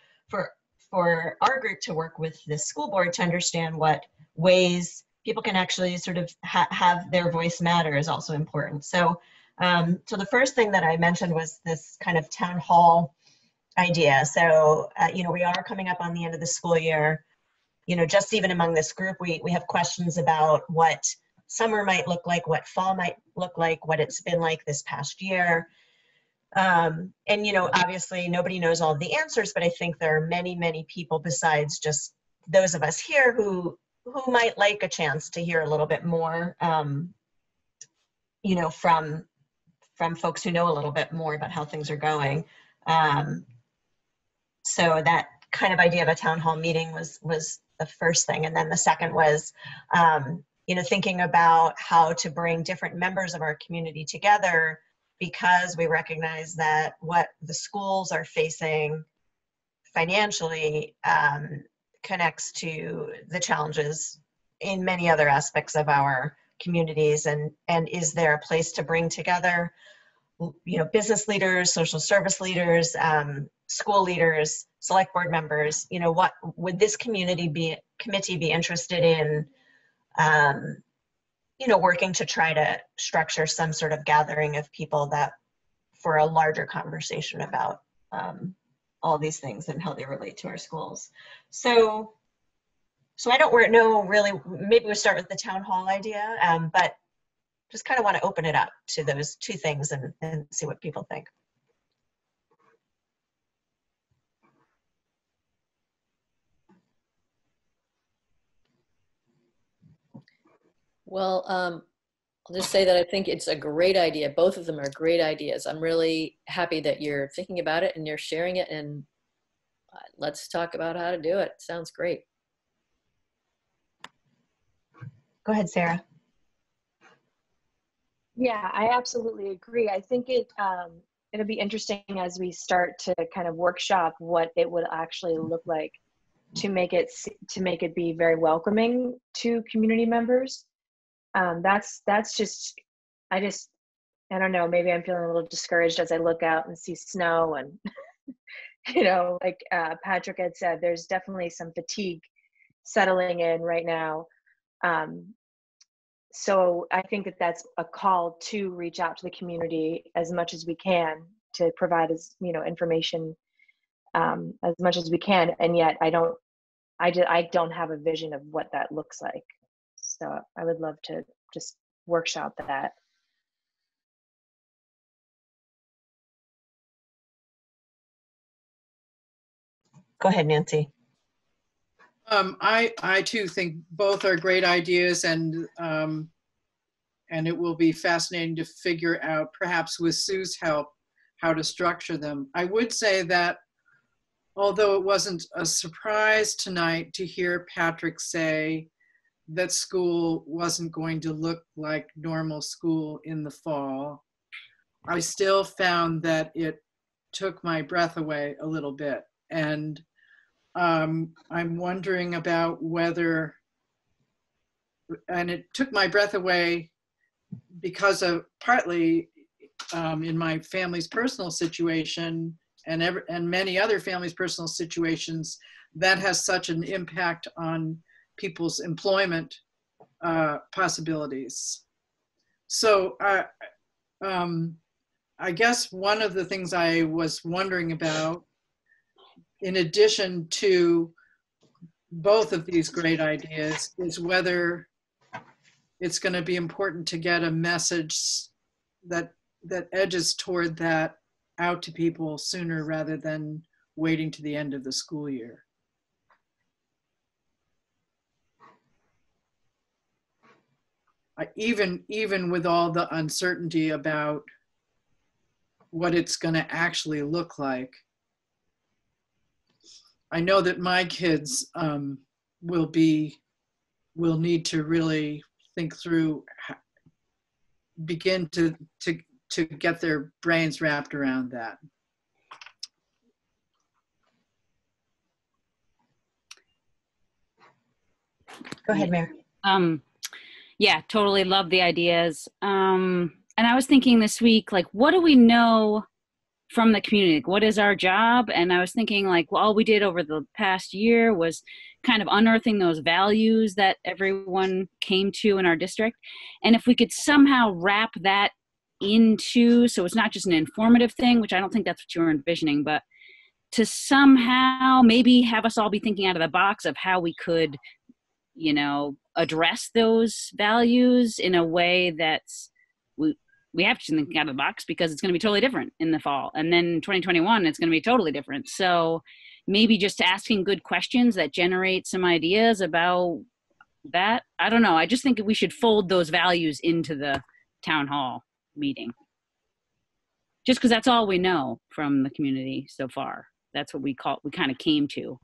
our group to work with the school board to understand what ways people can actually sort of have their voice matter is also important. So, so the first thing that I mentioned was this kind of town hall idea. So, we are coming up on the end of the school year. Just even among this group, we have questions about what summer might look like, what fall might look like, what it's been like this past year. And, obviously nobody knows all of the answers, but I think there are many, many people besides just those of us here who might like a chance to hear a little bit more, from folks who know a little bit more about how things are going. So that kind of idea of a town hall meeting was the first thing. And then the second was, thinking about how to bring different members of our community together, because we recognize that what the schools are facing financially connects to the challenges in many other aspects of our communities. And is there a place to bring together, business leaders, social service leaders, school leaders, select board members? What would this committee be interested in, working to try to structure some sort of gathering of people that for a larger conversation about all these things and how they relate to our schools. So I don't know really, maybe we'll start with the town hall idea, but just kind of want to open it up to those two things and see what people think. Well, I'll just say that I think it's a great idea. Both of them are great ideas. I'm really happy that you're thinking about it and you're sharing it, and let's talk about how to do it. Sounds great. Go ahead, Sarah. Yeah, I absolutely agree. I think it'll be interesting as we start to kind of workshop what it would actually look like to make it be very welcoming to community members. That's just, I don't know, maybe I'm feeling a little discouraged as I look out and see snow and, you know, like Patrick had said, there's definitely some fatigue settling in right now. So I think that that's a call to reach out to the community as much as we can to provide information as much as we can. And yet I don't have a vision of what that looks like. So I would love to just workshop that. Go ahead, Nancy. I too think both are great ideas, and it will be fascinating to figure out, perhaps with Sue's help, how to structure them. I would say that although it wasn't a surprise tonight to hear Patrick say that school wasn't going to look like normal school in the fall, I still found that it took my breath away a little bit. And I'm wondering about whether, and it took my breath away because of partly in my family's personal situation and many other families' personal situations, that has such an impact on people's employment possibilities. So I guess one of the things I was wondering about, in addition to both of these great ideas, is whether it's going to be important to get a message that edges toward that out to people sooner rather than waiting to the end of the school year. Even with all the uncertainty about what it's going to actually look like, I know that my kids will need to really think through, begin to get their brains wrapped around that. Go ahead, Mary. Yeah, totally love the ideas. And I was thinking this week, like, what do we know from the community? Like, what is our job? And I was thinking, like, well, all we did over the past year was kind of unearthing those values that everyone came to in our district. And if we could somehow wrap that into, so it's not just an informative thing, which I don't think that's what you were envisioning, but to somehow maybe have us all be thinking out of the box of how we could, you know, address those values in a way that's, we have to think out of the box because it's going to be totally different in the fall. And then 2021, it's going to be totally different. So maybe just asking good questions that generate some ideas about that. I don't know. I just think we should fold those values into the town hall meeting. Just because that's all we know from the community so far. That's what we kind of came to.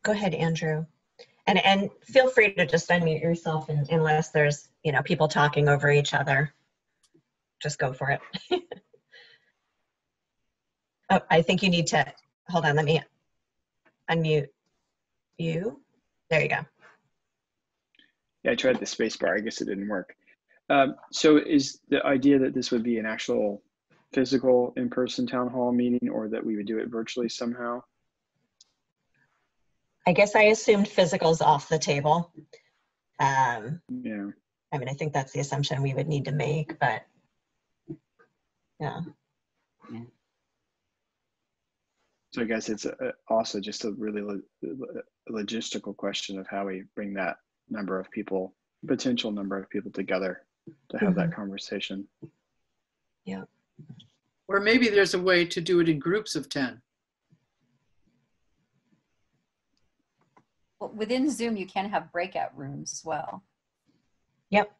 Go ahead, Andrew. And feel free to just unmute yourself unless there's, you know, people talking over each other. Just go for it. Oh, I think you need to, hold on, let me unmute you. There you go. Yeah, I tried the space bar. I guess it didn't work. So is the idea that this would be an actual physical in-person town hall meeting, or that we would do it virtually somehow? I guess I assumed physical's off the table. Yeah. I mean, I think that's the assumption we would need to make, but yeah. So I guess it's also just a really logistical question of how we bring that number of people, potential number of people together to have that conversation. Yeah. Or maybe there's a way to do it in groups of 10. Well, within Zoom, you can have breakout rooms as well. Yep.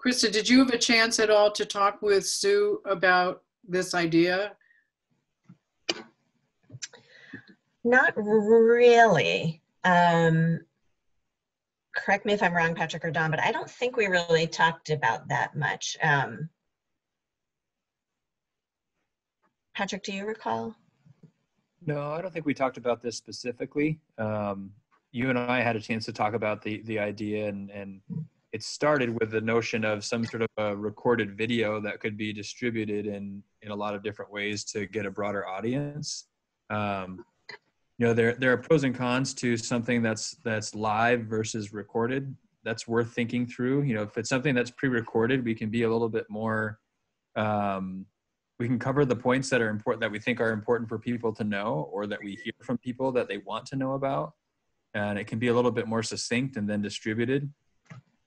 Krista, did you have a chance at all to talk with Sue about this idea? Not really. Correct me if I'm wrong, Patrick or Don, but I don't think we really talked about that much. Patrick, do you recall? No, I don't think we talked about this specifically. You and I had a chance to talk about the idea, and it started with the notion of some sort of a recorded video that could be distributed in a lot of different ways to get a broader audience. You know, there are pros and cons to something that's live versus recorded. That's worth thinking through. You know, if it's something that's pre-recorded, we can be a little bit more, we can cover the points that are important, that we think are important for people to know, or that we hear from people that they want to know about. And it can be a little bit more succinct and then distributed.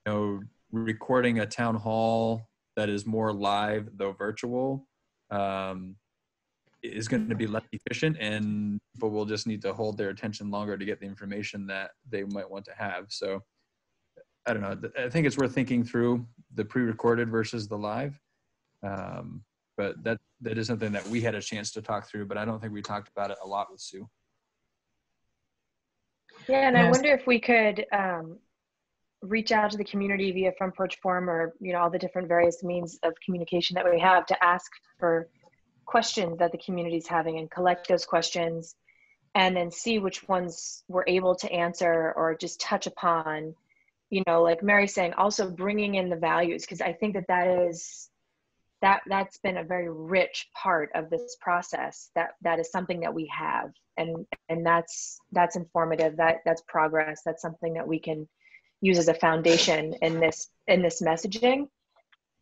You know, recording a town hall that is more live, though virtual, is going to be less efficient, and people will just need to hold their attention longer to get the information that they might want to have. So I don't know. I think it's worth thinking through the pre-recorded versus the live. But that is something that we had a chance to talk through, but I don't think we talked about it a lot with Sue. Yeah, and Yes. I wonder if we could reach out to the community via Front Porch Forum, or, you know, all the different various means of communication that we have, to ask for questions that the community is having and collect those questions, and then see which ones we're able to answer or just touch upon. You know, like Mary's saying, also bringing in the values, because I think that's been a very rich part of this process. That is something that we have, and that's informative. That's progress. That's something that we can use as a foundation in this messaging.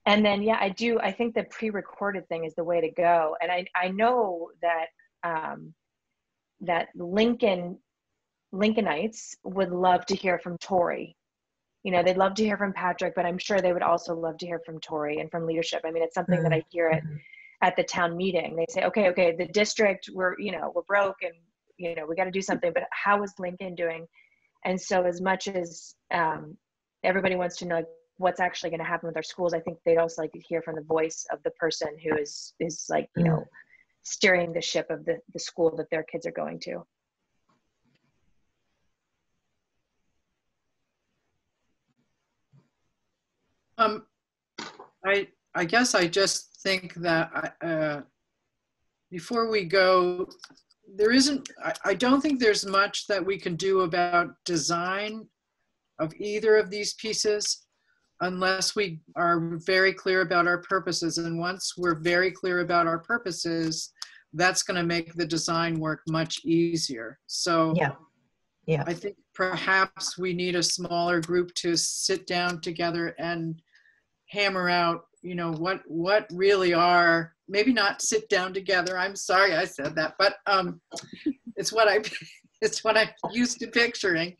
And then, yeah, I think the pre-recorded thing is the way to go. And I know that that Lincolnites would love to hear from Tori. You know, they'd love to hear from Patrick, but I'm sure they would also love to hear from Tori and from leadership. I mean, it's something that I hear at the town meeting. They say, okay, the district, we're broke, and, you know, we got to do something, but how is Lincoln doing? And so as much as everybody wants to know what's actually going to happen with our schools, I think they'd also like to hear from the voice of the person who is like, you know, steering the ship of the school that their kids are going to. I guess I just think that before we go, I don't think there's much that we can do about design of either of these pieces unless we are very clear about our purposes. And once we're very clear about our purposes, that's going to make the design work much easier. So yeah, I think perhaps we need a smaller group to sit down together and hammer out, you know, what really are, maybe not sit down together. I'm sorry I said that, but it's what I'm used to picturing.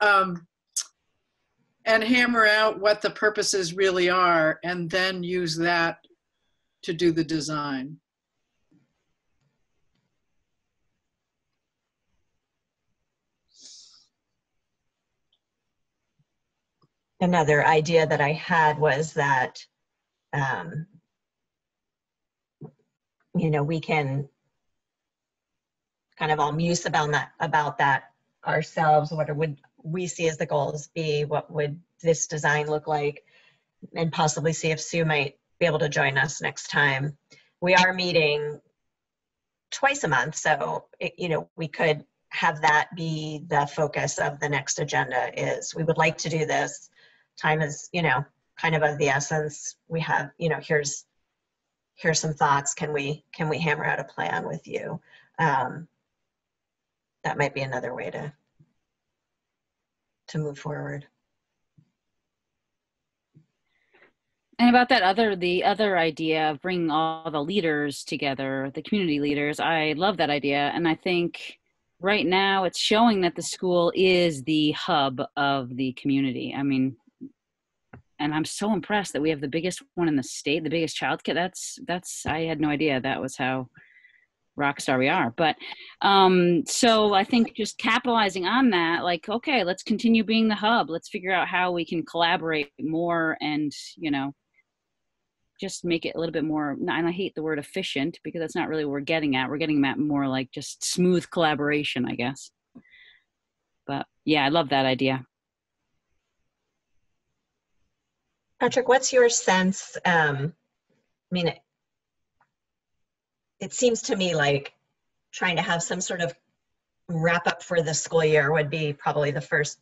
And hammer out what the purposes really are, and then use that to do the design. Another idea that I had was that, you know, we can kind of all muse about that ourselves. What would we see as the goals be? What would this design look like? And possibly see if Sue might be able to join us next time. We are meeting twice a month, so you know, we could have that be the focus of the next agenda. Is we would like to do this. Time is, you know, kind of the essence. We have, you know, here's some thoughts. Can we hammer out a plan with you? That might be another way to move forward. And about the other idea of bringing all the leaders together, the community leaders, I love that idea. And I think right now it's showing that the school is the hub of the community. I mean, and I'm so impressed that we have the biggest one in the state, the biggest childcare. That's I had no idea that was how rock star we are. But so I think just capitalizing on that, like, okay, let's continue being the hub. Let's figure out how we can collaborate more and, you know, just make it a little bit more, and I hate the word efficient because that's not really what we're getting at. We're getting at more like just smooth collaboration, I guess. But yeah, I love that idea. Patrick, what's your sense? I mean, it seems to me like trying to have some sort of wrap up for the school year would be probably the first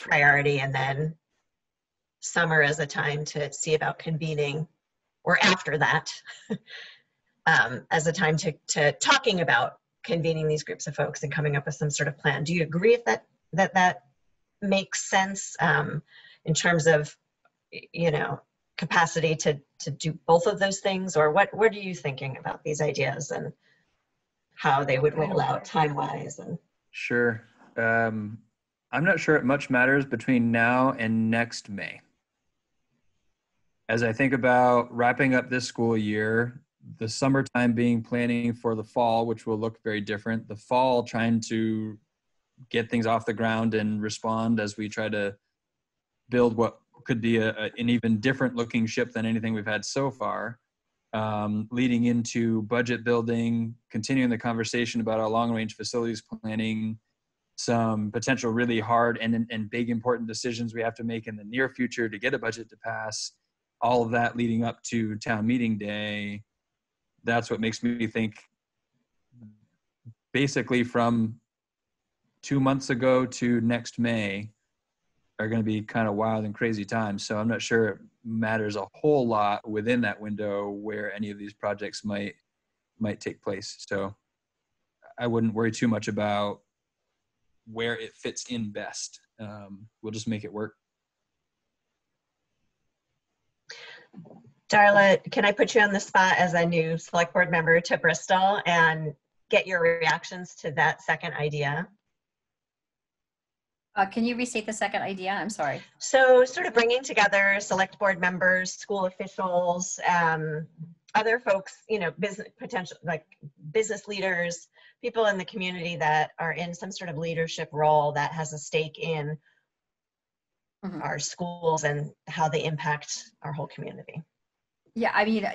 priority, and then summer as a time to see about convening, or after that, as a time to talking about convening these groups of folks and coming up with some sort of plan. Do you agree if that makes sense in terms of, you know, capacity to do both of those things? Or what are you thinking about these ideas and how they would roll out time-wise? And Sure. I'm not sure it much matters between now and next May. As I think about wrapping up this school year, the summertime being planning for the fall, which will look very different, the fall trying to get things off the ground and respond as we try to build what could be an even different looking ship than anything we've had so far, leading into budget building, continuing the conversation about our long range facilities planning, some potential really hard and big important decisions we have to make in the near future to get a budget to pass, all of that leading up to town meeting day. That's what makes me think basically from 2 months ago to next May are going to be kind of wild and crazy times. So I'm not sure it matters a whole lot within that window where any of these projects might take place. So I wouldn't worry too much about where it fits in best. We'll just make it work. Darla, can I put you on the spot as a new select board member to Bristol and get your reactions to that second idea? Can you restate the second idea? I'm sorry. So sort of bringing together select board members, school officials, other folks, you know, business leaders, people in the community that are in some sort of leadership role that has a stake in our schools and how they impact our whole community. Yeah, I mean,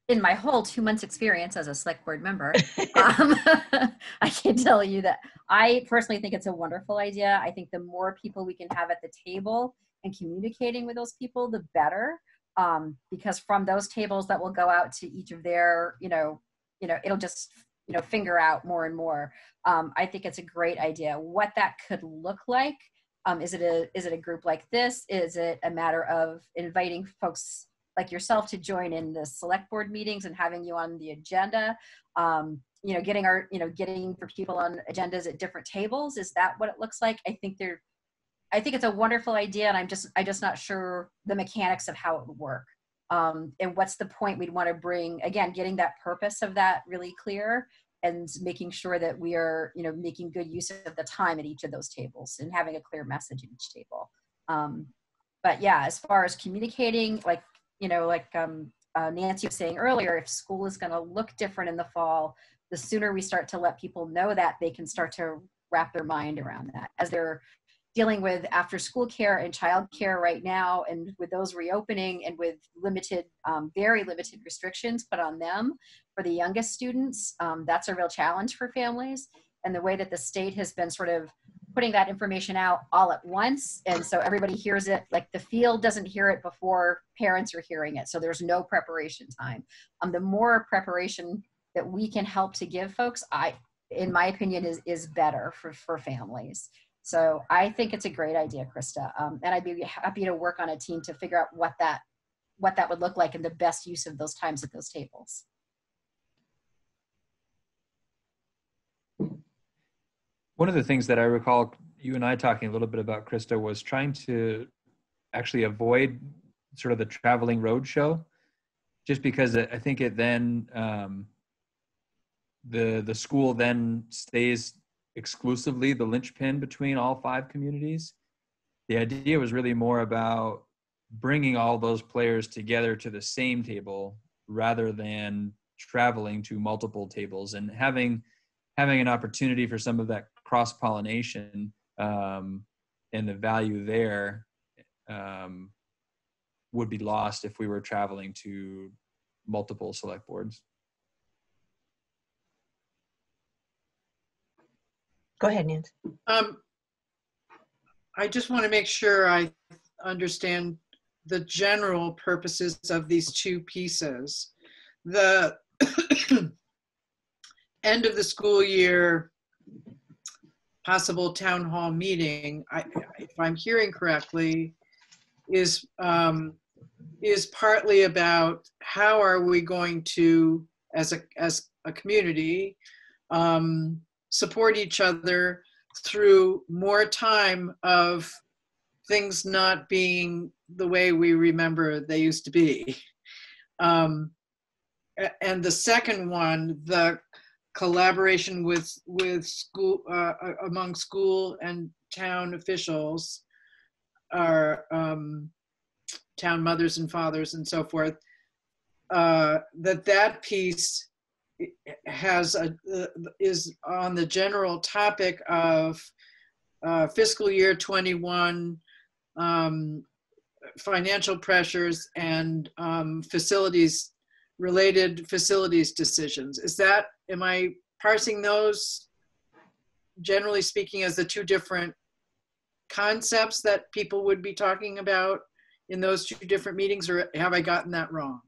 in my whole 2 months experience as a select board member, I can tell you that I personally think it's a wonderful idea. I think the more people we can have at the table and communicating with those people, the better. Because from those tables that will go out to each of their, it'll just, finger out more and more. I think it's a great idea. What that could look like, is it a group like this? Is it a matter of inviting folks like yourself to join in the select board meetings and having you on the agenda, getting for people on agendas at different tables? Is that what it looks like? I think it's a wonderful idea, and I'm just not sure the mechanics of how it would work. And what's the point we'd want to bring, again, getting that purpose of that really clear and making sure that we are, making good use of the time at each of those tables and having a clear message at each table. But yeah, as far as communicating, Nancy was saying earlier, if school is going to look different in the fall, the sooner we start to let people know that, they can start to wrap their mind around that as they're dealing with after school care and child care right now. And with those reopening and with very limited restrictions put on them for the youngest students, that's a real challenge for families. And the way that the state has been sort of putting that information out all at once, and so everybody hears it, like the field doesn't hear it before parents are hearing it, so there's no preparation time. The more preparation that we can help to give folks, in my opinion, is better for families. So I think it's a great idea, Krista, and I'd be happy to work on a team to figure out what that would look like and the best use of those times at those tables. One of the things that I recall you and I talking a little bit about, Krista, was trying to actually avoid sort of the traveling road show, just because I think it then, the school then stays exclusively the linchpin between all 5 communities. The idea was really more about bringing all those players together to the same table rather than traveling to multiple tables, and having an opportunity for some of that cross-pollination and the value there would be lost if we were traveling to multiple select boards. Go ahead, Nancy. I just want to make sure I understand the general purposes of these 2 pieces. The end of the school year possible town hall meeting, if I'm hearing correctly, is partly about how are we going to, as a community, support each other through more time of things not being the way we remember they used to be. And the second one, the collaboration with school, among school and town officials, our town mothers and fathers and so forth, that piece is on the general topic of fiscal year 21 financial pressures and related facilities decisions. Am I parsing those, generally speaking, as the 2 different concepts that people would be talking about in those 2 different meetings, or have I gotten that wrong?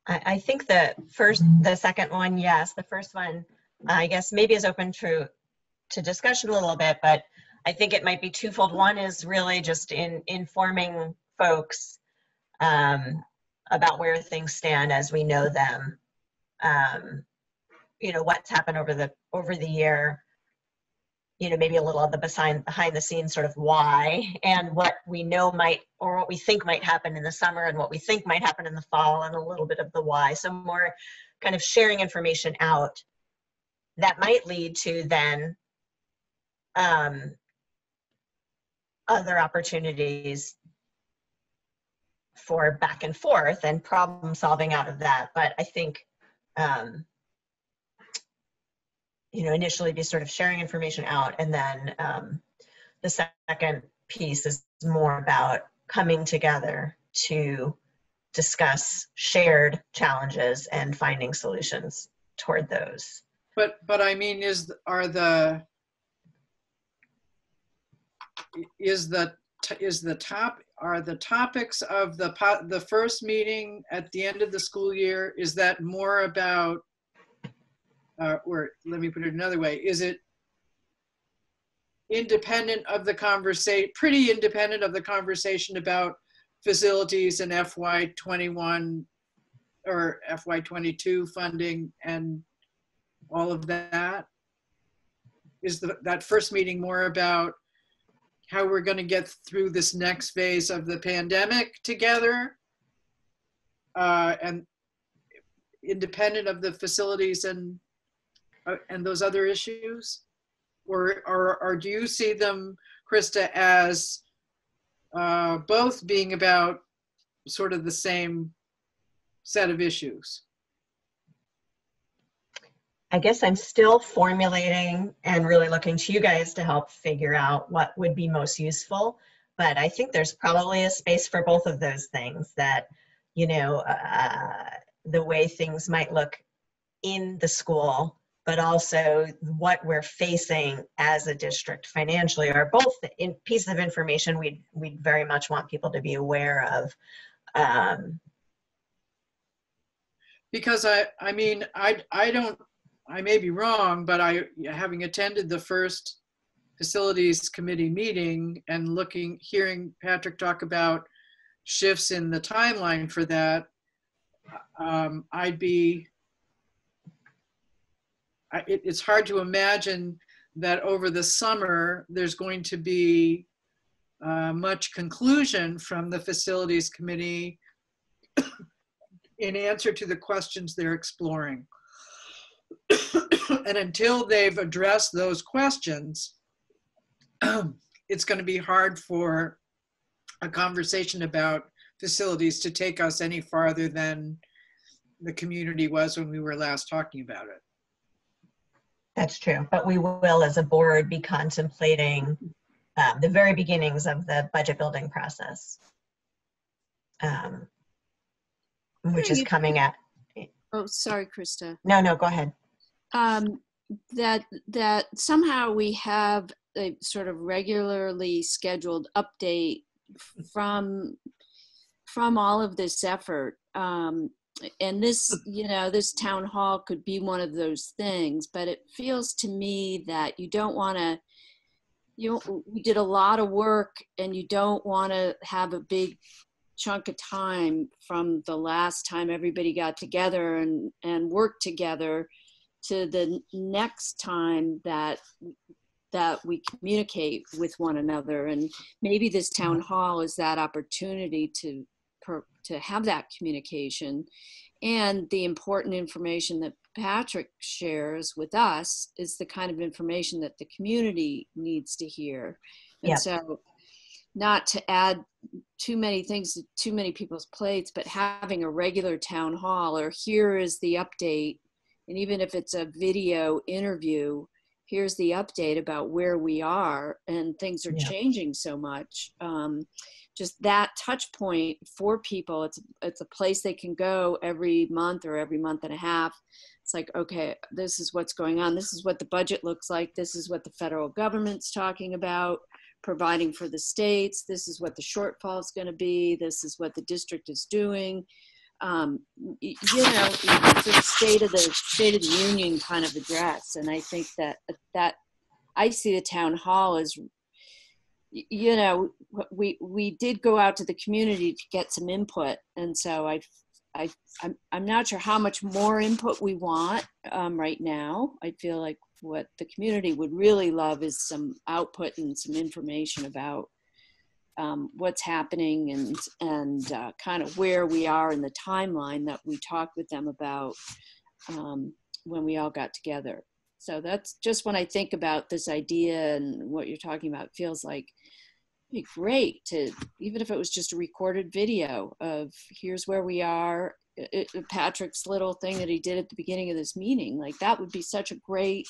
I think the second one, yes. The first one, I guess maybe is open to discussion a little bit, but I think it might be twofold. One is really just in informing folks about where things stand as we know them. You know, what's happened over the year. You know, maybe a little of the behind the scenes sort of why, and what we know might, or what we think might happen in the summer, and what we think might happen in the fall, and a little bit of the why. So more kind of sharing information out that might lead to then other opportunities for back and forth and problem solving out of that. But I think you know, initially be sort of sharing information out, and then the second piece is more about coming together to discuss shared challenges and finding solutions toward those. But I mean, are the topics of the first meeting at the end of the school year, is that more about, or let me put it another way, is it independent of the conversation, pretty independent of the conversation about facilities and FY21 or FY22 funding and all of that? Is that first meeting more about how we're going to get through this next phase of the pandemic together, and independent of the facilities and those other issues? Or do you see them, Krista, as both being about sort of the same set of issues? I guess I'm still formulating and really looking to you guys to help figure out what would be most useful. But I think there's probably a space for both of those things, that, you know, the way things might look in the school, but also what we're facing as a district financially, are both pieces of information we'd very much want people to be aware of. Because I mean, I may be wrong, but having attended the first facilities committee meeting and hearing Patrick talk about shifts in the timeline for that, it's hard to imagine that over the summer there's going to be much conclusion from the facilities committee in answer to the questions they're exploring. And until they've addressed those questions, it's going to be hard for a conversation about facilities to take us any farther than the community was when we were last talking about it. That's true, but we will, as a board, be contemplating the very beginnings of the budget building process, which is coming at. Oh, sorry, Krista. No, go ahead. That somehow we have a sort of regularly scheduled update from all of this effort. And this, this town hall could be one of those things, but it feels to me that you don't want to, we did a lot of work, and you don't want to have a big chunk of time from the last time everybody got together and worked together to the next time that we communicate with one another. And maybe this town hall is that opportunity to have that communication. And the important information that Patrick shares with us is the kind of information that the community needs to hear. And so, not to add too many things to too many people's plates, but having a regular town hall, or here is the update, and even if it's a video interview, here's the update about where we are, and things are changing so much. Just that touch point for people, it's a place they can go every month or every month and a half. It's like, okay, this is what's going on. This is what the budget looks like. This is what the federal government's talking about, providing for the states. This is what the shortfall is going to be. This is what the district is doing. It's a state of the union kind of address. And I think that I see the town hall as, we did go out to the community to get some input. And so I'm not sure how much more input we want right now. I feel like what the community would really love is some output and some information about what's happening and kind of where we are in the timeline that we talked with them about when we all got together. So that's just when I think about this idea and what you're talking about, it feels like it'd be great to, even if it was just a recorded video of here's where we are, Patrick's little thing that he did at the beginning of this meeting, like that would be such a great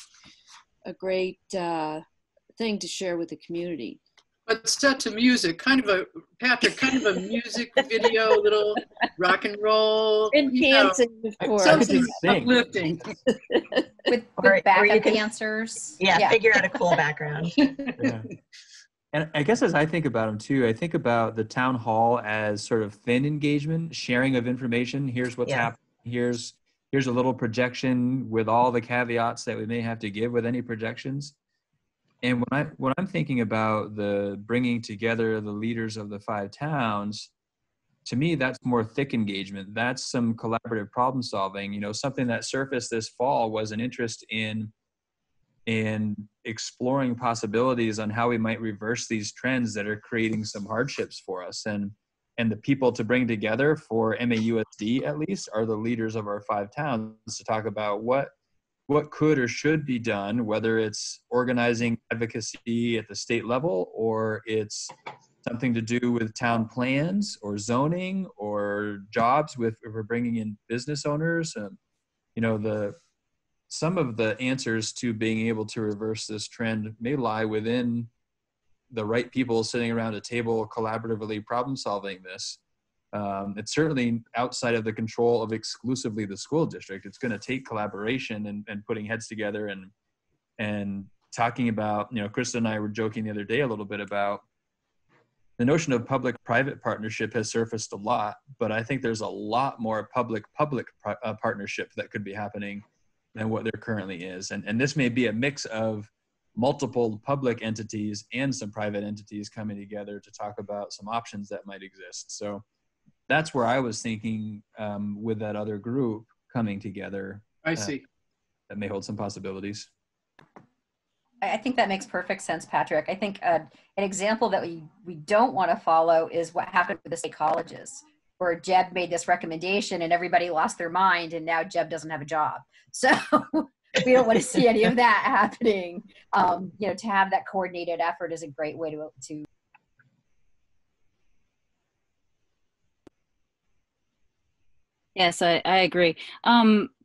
thing to share with the community. But set to music, Patrick, kind of a music video, little rock and roll. And dancing, of course. Something uplifting. with backup dancers. Figure out a cool background. And I guess as I think about them too, I think about the town hall as sort of thin engagement, sharing of information. Here's what's happening. Here's a little projection with all the caveats that we may have to give with any projections. And when I'm thinking about the bringing together the leaders of the 5 towns, to me, that's more thick engagement. That's some collaborative problem solving. Something that surfaced this fall was an interest in exploring possibilities on how we might reverse these trends that are creating some hardships for us. And the people to bring together for MAUSD, at least, are the leaders of our 5 towns to talk about what could or should be done, whether it's organizing advocacy at the state level, or it's something to do with town plans or zoning or jobs if we're bringing in business owners. Some of the answers to being able to reverse this trend may lie within the right people sitting around a table collaboratively problem solving this. It's certainly outside of the control of exclusively the school district. It's going to take collaboration and putting heads together and talking about, Krista and I were joking the other day a little bit about the notion of public-private partnership has surfaced a lot, but I think there's a lot more public-public partnership that could be happening than what there currently is. And this may be a mix of multiple public entities and some private entities coming together to talk about some options that might exist. So that's where I was thinking with that other group coming together. I see. That may hold some possibilities. I think that makes perfect sense, Patrick. I think an example that we don't want to follow is what happened with the state colleges, where Jeb made this recommendation and everybody lost their mind, and now Jeb doesn't have a job. So We don't want to see any of that happening. You know, to have that coordinated effort is a great way to. Yes, I agree.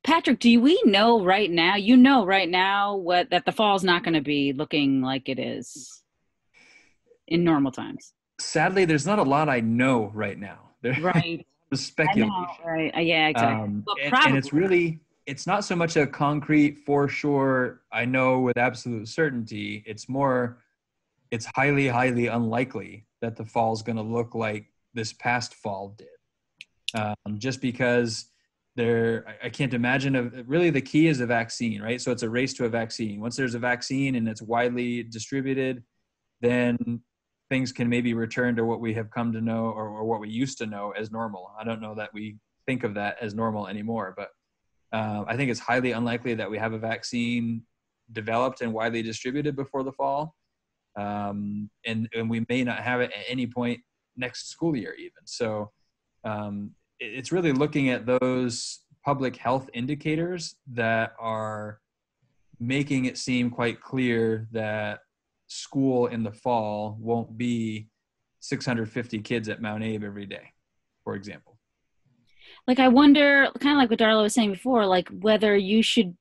Patrick, do we know right now, right now that the fall's not going to be looking like it is in normal times? Sadly, there's not a lot I know right now. Right. There's speculation. I know, right. Yeah, exactly. And it's really, it's not so much a concrete for sure, I know with absolute certainty. It's more, it's highly, highly unlikely that the fall is going to look like this past fall did. Just because I can't imagine really the key is a vaccine, right? So it's a race to a vaccine. Once there's a vaccine and it's widely distributed, then things can maybe return to what we have come to know or what we used to know as normal. I don't know that we think of that as normal anymore, but I think it's highly unlikely that we have a vaccine developed and widely distributed before the fall. And we may not have it at any point next school year even. So it's really looking at those public health indicators that are making it seem quite clear that school in the fall won't be 650 kids at Mount Abe every day, for example. Like, I wonder, kind of like what Darla was saying before, like whether you should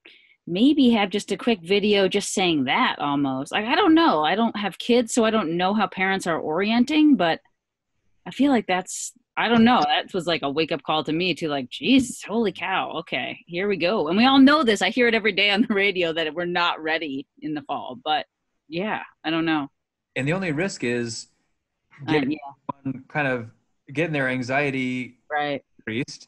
maybe have just a quick video just saying that almost. Like, I don't know. I don't have kids, so I don't know how parents are orienting, but I feel like I don't know. That was like a wake up call to me to like, geez, holy cow. Okay, here we go. And we all know this. I hear it every day on the radio that we're not ready in the fall, but yeah, I don't know. And the only risk is getting their anxiety increased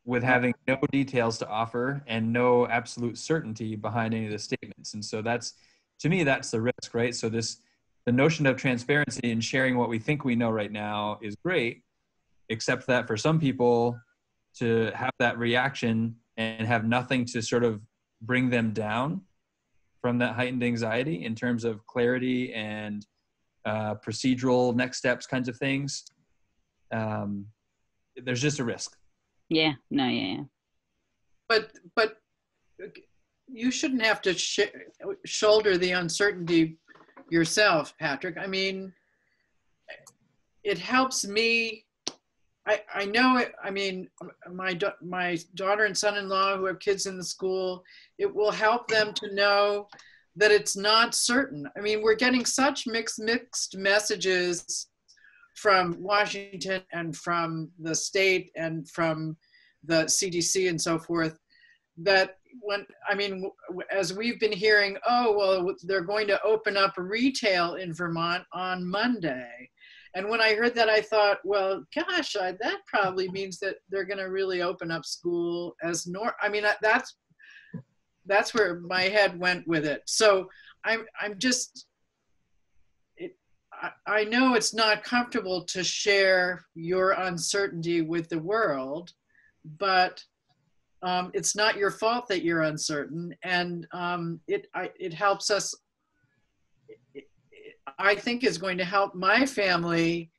with having no details to offer and no absolute certainty behind any of the statements. And so to me, that's the risk, right? So the notion of transparency and sharing what we think we know right now is great, except that for some people to have that reaction and have nothing to sort of bring them down from that heightened anxiety in terms of clarity and procedural next steps kinds of things, there's just a risk. Yeah, no, yeah. But you shouldn't have to shoulder the uncertainty yourself, Patrick. I mean, it helps me. I know it. I mean, my daughter and son-in-law who have kids in the school, it will help them to know that it's not certain. I mean, we're getting such mixed messages from Washington and from the state and from the CDC and so forth, that as we've been hearing, oh, well, they're going to open up retail in Vermont on Monday. And when I heard that, I thought, well, gosh, that probably means that they're going to really open up school as normal. I mean, that's where my head went with it. So I know it's not comfortable to share your uncertainty with the world, but it's not your fault that you're uncertain, and it helps us. I think is going to help my family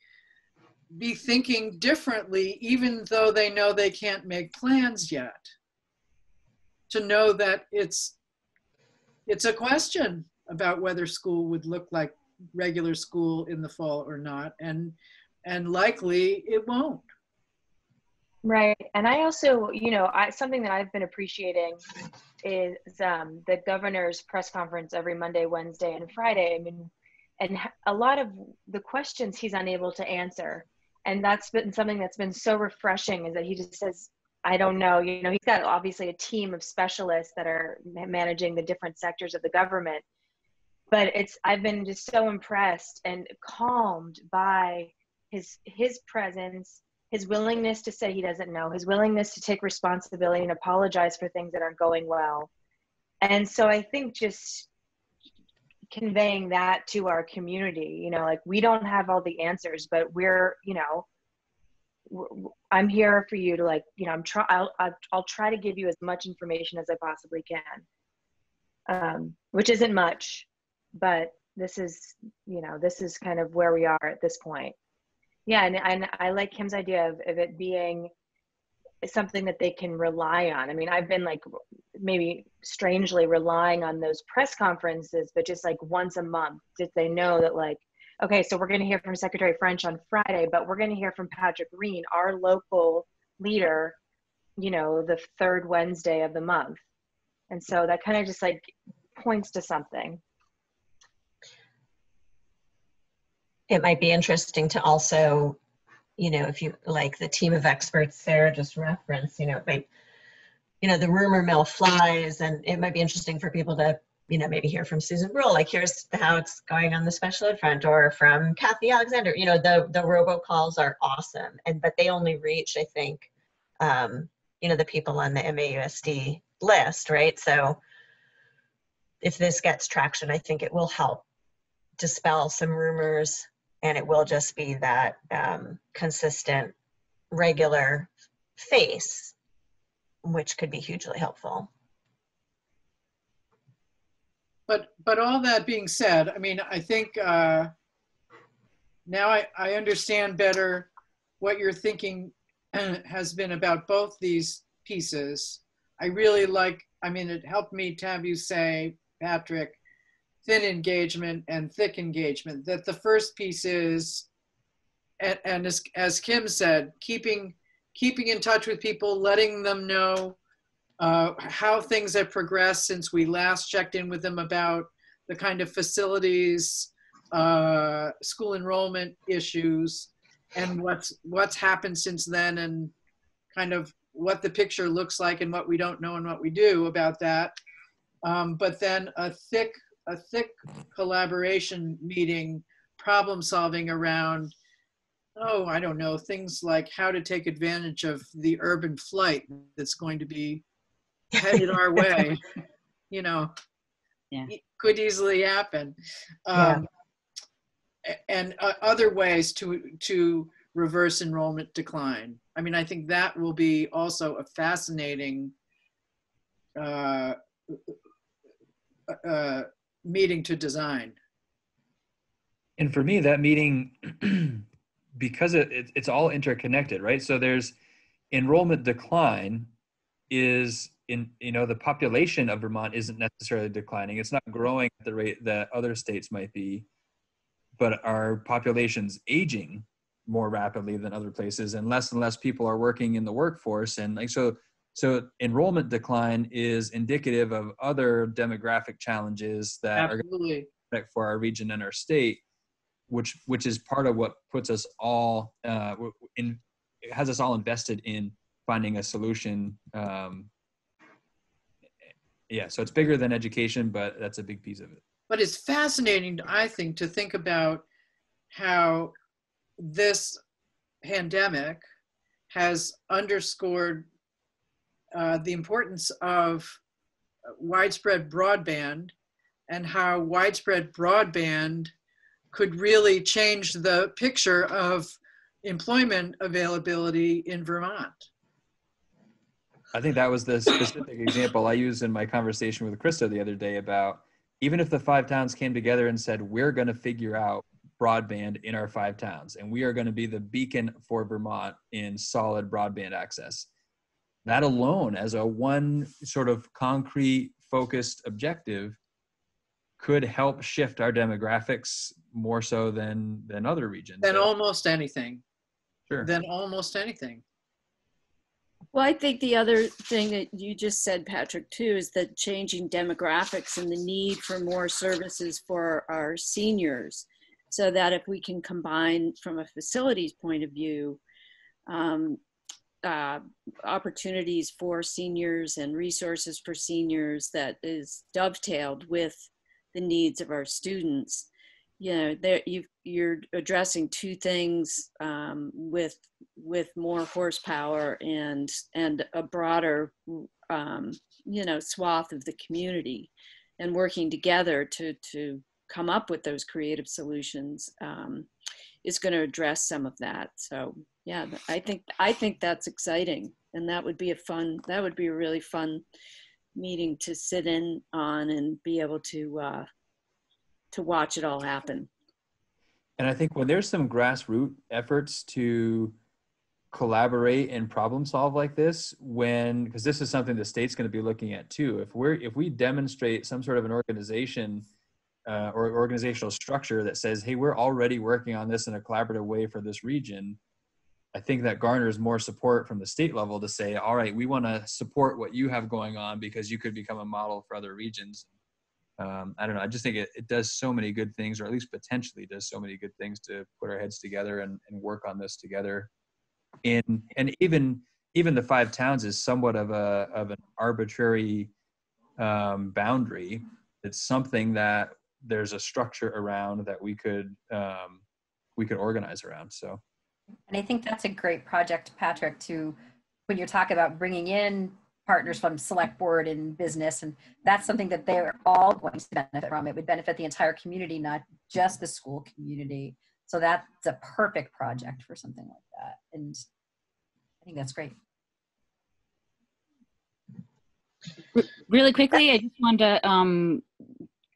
be thinking differently, even though they know they can't make plans yet. To know that it's a question about whether school would look like regular school in the fall or not, and likely it won't. Right. And I also, something that I've been appreciating is the governor's press conference every Monday, Wednesday, and Friday. I mean, and a lot of the questions he's unable to answer. And that's been something that's been so refreshing, is that he just says, I don't know. He's got obviously a team of specialists that are managing the different sectors of the government. But I've been just so impressed and calmed by his presence, his willingness to say he doesn't know, his willingness to take responsibility and apologize for things that aren't going well. And so I think just conveying that to our community, like, we don't have all the answers, but I'm here for you to I'll try to give you as much information as I possibly can, which isn't much, but this is kind of where we are at this point. Yeah, and I like Kim's idea of it being something that they can rely on. I mean, I've been like maybe strangely relying on those press conferences, but just like once a month, did they know that like, okay, so we're going to hear from Secretary French on Friday, but we're going to hear from Patrick Green, our local leader, you know, the third Wednesday of the month. And so that kind of just like points to something. It might be interesting to also, you know, if you like the team of experts Sarah just referenced, you know, the rumor mill flies, and it might be interesting for people to, you know, maybe hear from Susan Rule, like here's how it's going on the special ed front, or from Kathy Alexander. You know, the robocalls are awesome, but they only reach, I think, you know, the people on the MAUSD list, right? So if this gets traction, I think it will help dispel some rumors, and it will just be that consistent, regular face, which could be hugely helpful. But all that being said, I mean, I think now I understand better what your thinking has been about both these pieces. I really like, I mean, it helped me to have you say, Patrick, thin engagement and thick engagement, that the first piece is, and as Kim said, keeping in touch with people, letting them know how things have progressed since we last checked in with them about the kind of facilities, school enrollment issues, and what's happened since then, and kind of what the picture looks like and what we don't know and what we do about that. But then a thick collaboration meeting, problem solving around, oh, I don't know, things like how to take advantage of the urban flight that's going to be headed our way, you know, yeah. It could easily happen. And other ways to reverse enrollment decline. I mean, I think that will be also a fascinating meeting to design. And for me, that meeting, because it's all interconnected, right? So there's enrollment decline is in, you know, the population of Vermont isn't necessarily declining. It's not growing at the rate that other states might be, but our population's aging more rapidly than other places, and less people are working in the workforce. And like, so enrollment decline is indicative of other demographic challenges that Absolutely. are for our region and our state, which is part of what puts us all has us all invested in finding a solution. Yeah, so it's bigger than education, but that's a big piece of it. But it's fascinating, I think, to think about how this pandemic has underscored the importance of widespread broadband, and how widespread broadband could really change the picture of employment availability in Vermont. I think that was the specific example I used in my conversation with Krista the other day about, even if the 5 towns came together and said, we're going to figure out broadband in our 5 towns, and we are going to be the beacon for Vermont in solid broadband access. That alone, as a one sort of concrete focused objective, could help shift our demographics more so than other regions. Than almost anything. Sure. Than almost anything. Well, I think the other thing that you just said, Patrick, too, is that changing demographics and the need for more services for our seniors, so that if we can combine from a facilities point of view, opportunities for seniors and resources for seniors that is dovetailed with the needs of our students. You know, you're addressing 2 things with more horsepower and a broader, you know, swath of the community, and working together to come up with those creative solutions is going to address some of that. So yeah, I think that's exciting, and that would be a really fun meeting to sit in on and be able to watch it all happen. And I think when there's some grassroots efforts to collaborate and problem solve like this because this is something the state's going to be looking at too. If we demonstrate some sort of an organization or organizational structure that says, hey, we're already working on this in a collaborative way for this region, I think that garners more support from the state level to say, all right, we want to support what you have going on because you could become a model for other regions. I don't know. I just think it does so many good things, or at least potentially does so many good things to put our heads together and work on this together. And even the 5 towns is somewhat of an arbitrary boundary. It's something that there's a structure around that we could organize around. So, and I think that's a great project, Patrick, to when you're talking about bringing in partners from select board and business, and that's something that they're all going to benefit from. It would benefit the entire community, not just the school community. So that's a perfect project for something like that. And I think that's great. Really quickly, I just wanted to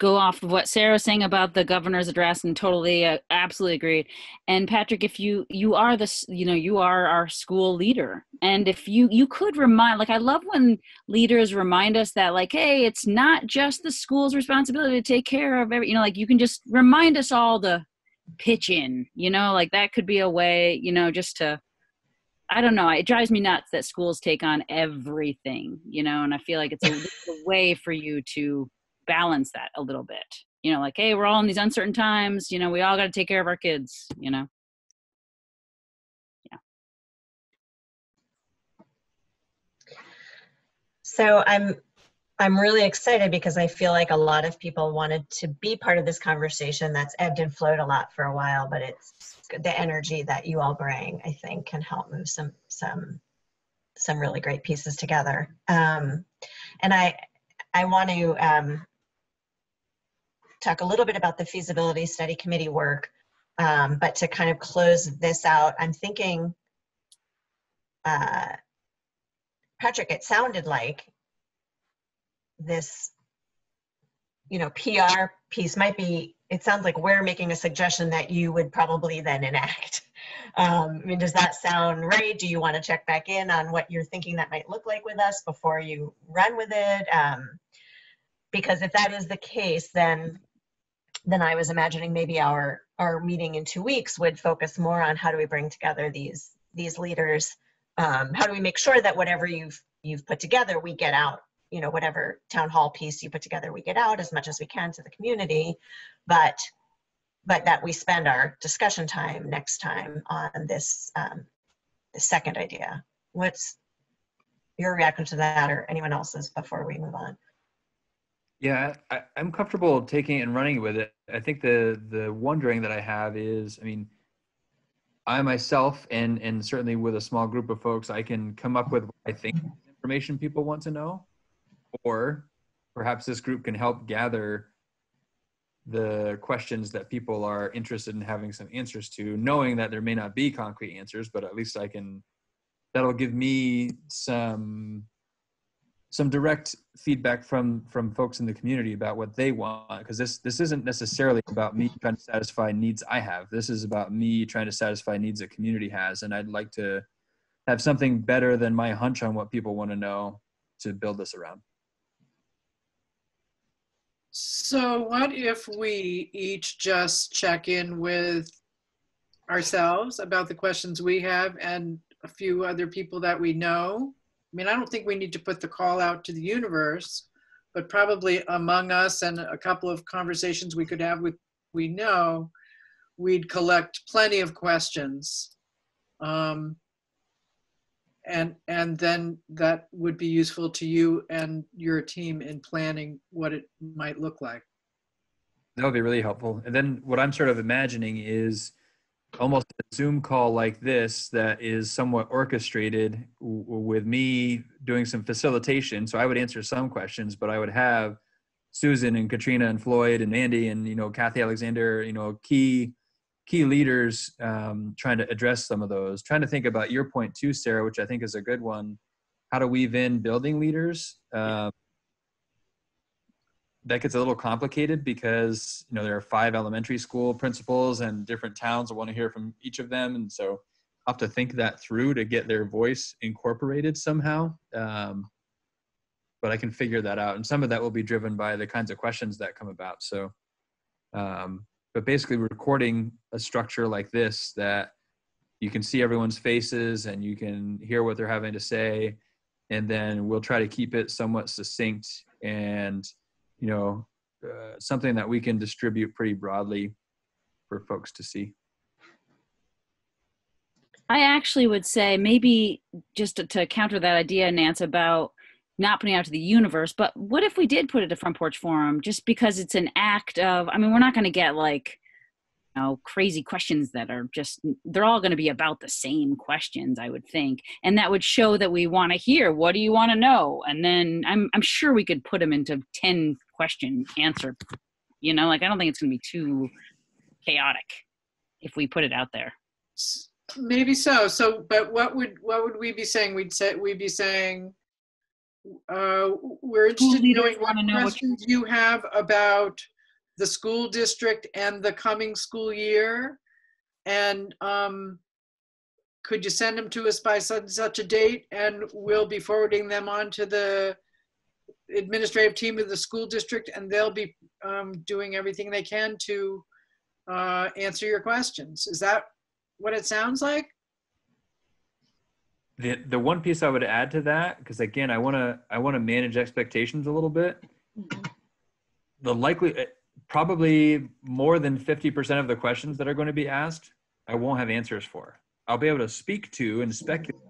go off of what Sarah was saying about the governor's address, and totally, absolutely agreed. And Patrick, if you are you are our school leader, and if you could remind, like, I love when leaders remind us that, like, hey, it's not just the school's responsibility to take care of every, like, you can just remind us all to pitch in, like that could be a way, just to, I don't know, it drives me nuts that schools take on everything, and I feel like it's a way for you to balance that a little bit, like, hey, we're all in these uncertain times, we all got to take care of our kids, Yeah. So I'm really excited because I feel like a lot of people wanted to be part of this conversation that's ebbed and flowed a lot for a while, but it's the energy that you all bring, I think, can help move some really great pieces together. And I want to talk a little bit about the feasibility study committee work, but to kind of close this out, I'm thinking, Patrick, it sounded like this, PR piece might be, it sounds like we're making a suggestion that you would probably then enact. Does that sound right? Do you want to check back in on what you're thinking that might look like with us before you run with it? Because if that is the case, then I was imagining maybe our meeting in 2 weeks would focus more on how do we bring together these leaders. How do we make sure that whatever you've put together, we get out, whatever town hall piece you put together, we get out as much as we can to the community, but that we spend our discussion time next time on this, the second idea. What's your reaction to that, or anyone else's, before we move on? Yeah, I'm comfortable taking it and running with it. I think the wondering that I have is, I myself, and certainly with a small group of folks, I can come up with what I think information people want to know, or perhaps this group can help gather the questions that people are interested in having some answers to, knowing that there may not be concrete answers, but at least that'll give me some direct feedback from folks in the community about what they want, because this isn't necessarily about me trying to satisfy needs I have. This is about me trying to satisfy needs a community has, and I'd like to have something better than my hunch on what people want to know to build this around. So what if we each just check in with ourselves about the questions we have and a few other people that we know? I don't think we need to put the call out to the universe, but probably among us and a couple of conversations we could have with we know, we'd collect plenty of questions. And then that would be useful to you and your team in planning what it might look like. That would be really helpful. And then what I'm sort of imagining is almost a Zoom call like this that is somewhat orchestrated with me doing some facilitation. So I would answer some questions, but I would have Susan and Katrina and Floyd and Andy and, Kathy Alexander, key leaders trying to address some of those. Trying to think about your point too, Sarah, which I think is a good one. How to weave in building leaders. That gets a little complicated because, there are 5 elementary school principals and different towns. I want to hear from each of them. And so have to think that through to get their voice incorporated somehow. But I can figure that out. And some of that will be driven by the kinds of questions that come about. So, but basically recording a structure like this that you can see everyone's faces and you can hear what they're having to say. And then we'll try to keep it somewhat succinct and, something that we can distribute pretty broadly for folks to see. I actually would say maybe just to counter that idea, Nance, about not putting out to the universe, but what if we did put it at Front Porch Forum just because it's an act of, we're not going to get crazy questions that are they're all going to be about the same questions, I would think. And that would show that we want to hear, what do you want to know? And then I'm sure we could put them into 10 question answer, I don't think it's going to be too chaotic if we put it out there. Maybe so. But what would we be saying? We'd be saying, we're interested in knowing what questions you have about the school district and the coming school year, and could you send them to us by such a date, and we'll be forwarding them on to the administrative team of the school district, and they'll be doing everything they can to answer your questions. Is that what it sounds like? The one piece I would add to that, because again, I want to manage expectations a little bit. Probably more than 50% of the questions that are going to be asked, I won't have answers for. I'll be able to speak to and speculate,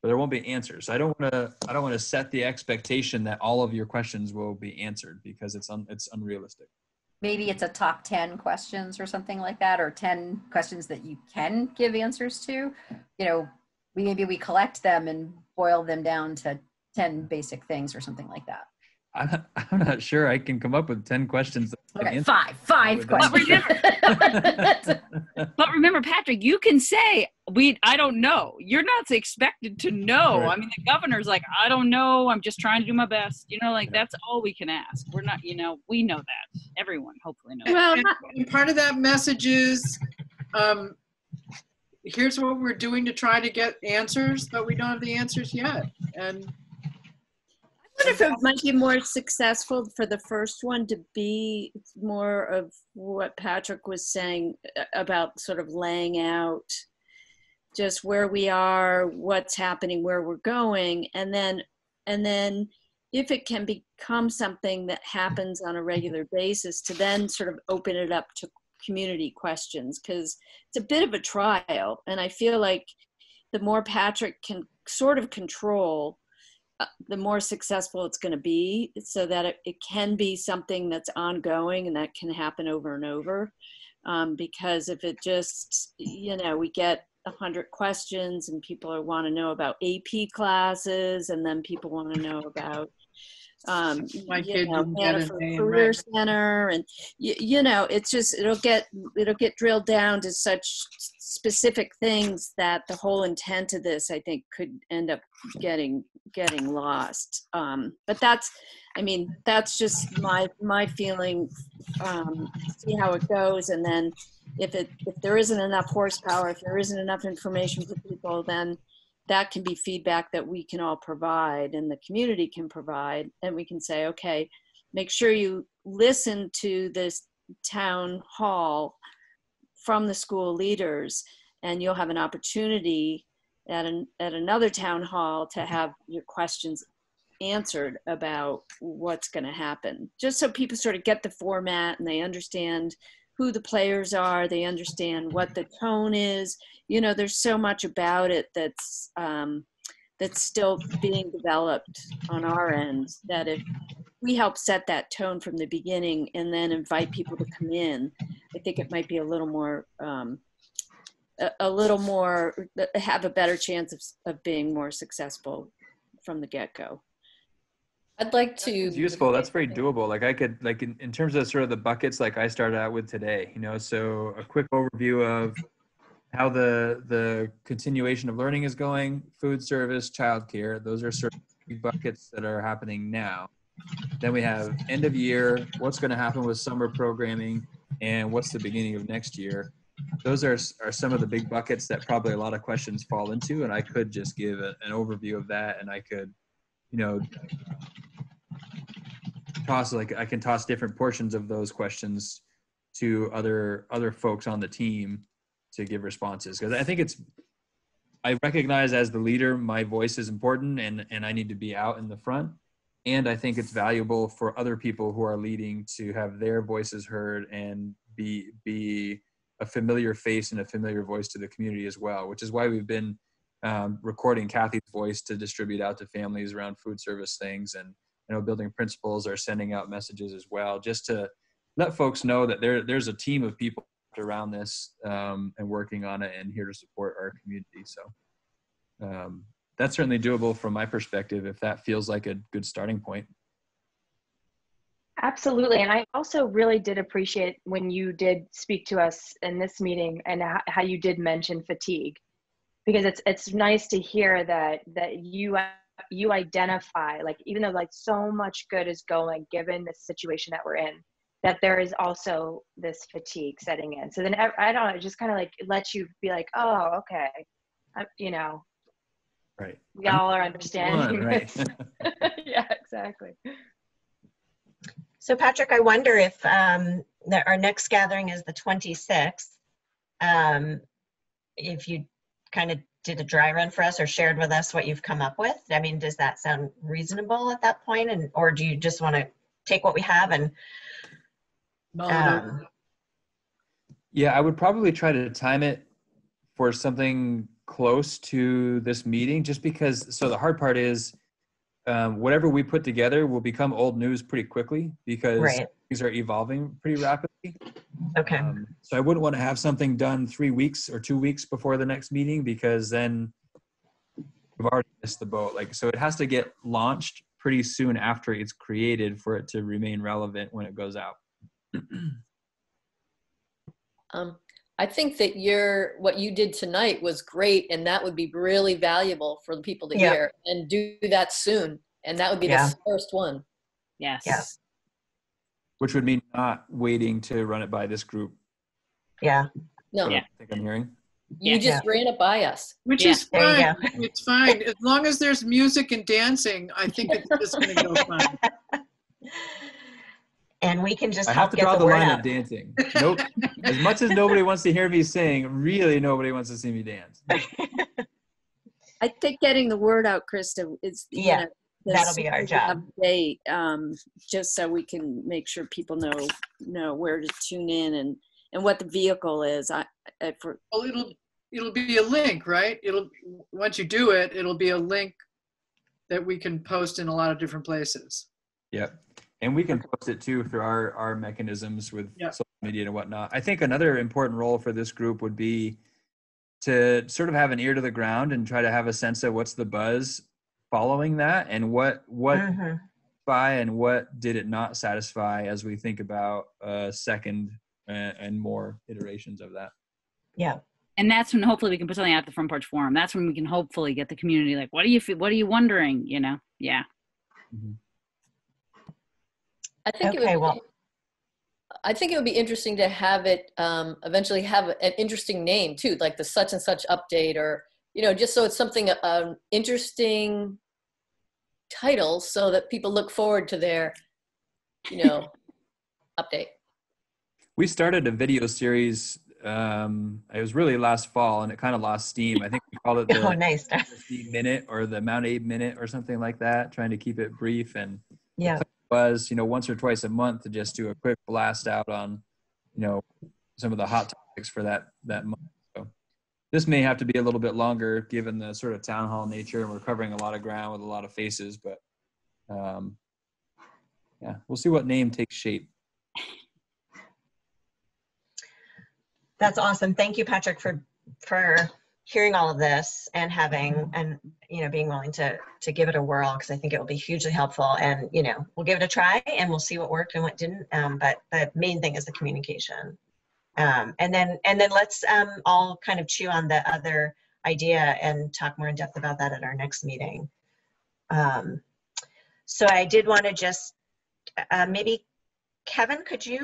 but there won't be answers. I don't want to set the expectation that all of your questions will be answered, because it's unrealistic. Maybe it's a top 10 questions or something like that, or 10 questions that you can give answers to. Maybe we collect them and boil them down to 10 basic things or something like that. I'm not sure I can come up with 10 questions. Okay, five questions. But remember, Patrick, you can say, I don't know. You're not expected to know. Right. The governor's like, I don't know. I'm just trying to do my best. That's all we can ask. We're not, we know that. Everyone hopefully knows. Well, and part of that message is, here's what we're doing to try to get answers, but we don't have the answers yet. And I wonder if it might be more successful for the first one to be more of what Patrick was saying about sort of laying out just where we are, what's happening, where we're going, and then if it can become something that happens on a regular basis, to then sort of open it up to community questions, because it's a bit of a trial, and I feel like the more Patrick can sort of control, the more successful it's going to be, so that it can be something that's ongoing and that can happen over and over. Because if it just, we get 100 questions and people want to know about AP classes, and then people want to know about Hannaford Career Center, and it's just it'll get drilled down to such specific things that the whole intent of this, I think, could end up getting lost. But that's just my feeling. See how it goes, and then if there isn't enough horsepower, if there isn't enough information for people, then that can be feedback that we can all provide and the community can provide. And we can say, okay, make sure you listen to this town hall from the school leaders, and you'll have an opportunity at another town hall to have your questions answered about what's going to happen. Just so people sort of get the format and they understand who the players are, they understand what the tone is. There's so much about it that's still being developed on our end, that if we help set that tone from the beginning and then invite people to come in, I think it might be a little more, have a better chance of being more successful from the get-go. I'd like to. It's useful. That's very doable. I could, in terms of sort of the buckets, like I started out with today, so a quick overview of how the continuation of learning is going, food service, childcare. Those are sort of buckets that are happening now. Then we have end of year, what's going to happen with summer programming, and what's the beginning of next year. those are some of the big buckets that probably a lot of questions fall into, and I could just give an overview of that, and I could, you know, I can toss different portions of those questions to other folks on the team to give responses, because I think I recognize as the leader my voice is important, and I need to be out in the front, and I think it's valuable for other people who are leading to have their voices heard and be a familiar face and a familiar voice to the community as well, which is why we've been recording Kathy's voice to distribute out to families around food service things, and building principals are sending out messages as well, just to let folks know that there's a team of people around this and working on it and here to support our community. So that's certainly doable from my perspective, if that feels like a good starting point. Absolutely. And I also really did appreciate when you did speak to us in this meeting and how you did mention fatigue, because it's nice to hear that you identify, like, even though like so much good is going, given the situation that we're in, that there is also this fatigue setting in. So then I don't know, it just kind of like lets you be like, oh, okay, right. We all are understanding. Right. Yeah, exactly. So Patrick, I wonder if our next gathering is the 26th. If you kind of did a dry run for us or shared with us what you've come up with. I mean, does that sound reasonable at that point? Or do you just want to take what we have and yeah, I would probably try to time it for something close to this meeting, just because, so the hard part is whatever we put together will become old news pretty quickly, because things are evolving pretty rapidly. Okay. So I wouldn't want to have something done 3 weeks or 2 weeks before the next meeting, because then we've already missed the boat. Like, so it has to get launched pretty soon after it's created for it to remain relevant when it goes out. I think that what you did tonight was great, and that would be really valuable for the people to hear, and do that soon. And that would be the first one. Yes. Yeah. Which would mean not waiting to run it by this group. Yeah. No. I think I'm hearing. You just ran it by us. Which is fine. It's fine. As long as there's music and dancing, I think it's just going to go fine. And we can just I have to draw the line at dancing. Nope. As much as nobody wants to hear me sing, really nobody wants to see me dance. I think getting the word out, Krista, is that'll be our job. Update, just so we can make sure people know where to tune in and what the vehicle is. Well, it'll be a link, right? Once you do it, it'll be a link that we can post in a lot of different places. Yep. And we can post it too through our mechanisms with social media and whatnot. I think another important role for this group would be to sort of have an ear to the ground and try to have a sense of what's the buzz following that, and what and what did it not satisfy, as we think about second and more iterations of that. Yeah. And that's when hopefully we can put something out at the Front Porch Forum. That's when we can hopefully get the community like, what do you feel? What are you wondering? Yeah. Mm-hmm. I think it would be interesting to have it eventually have an interesting name too, like the such and such update, or just so it's something interesting title, so that people look forward to their update. We started a video series. It was really last fall, and it kind of lost steam. I think we called it the Minute or the Mount Abe Minute or something like that, trying to keep it brief. And was once or twice a month to just do a quick blast out on some of the hot topics for that month. So this may have to be a little bit longer given the sort of town hall nature, and we're covering a lot of ground with a lot of faces, but we'll see what name takes shape. That's awesome. Thank you, Patrick, for hearing all of this and being willing to give it a whirl, because I think it will be hugely helpful. And we'll give it a try and we'll see what worked and what didn't. But the main thing is the communication. And then let's all kind of chew on the other idea and talk more in depth about that at our next meeting. So I did want to just maybe Kevin,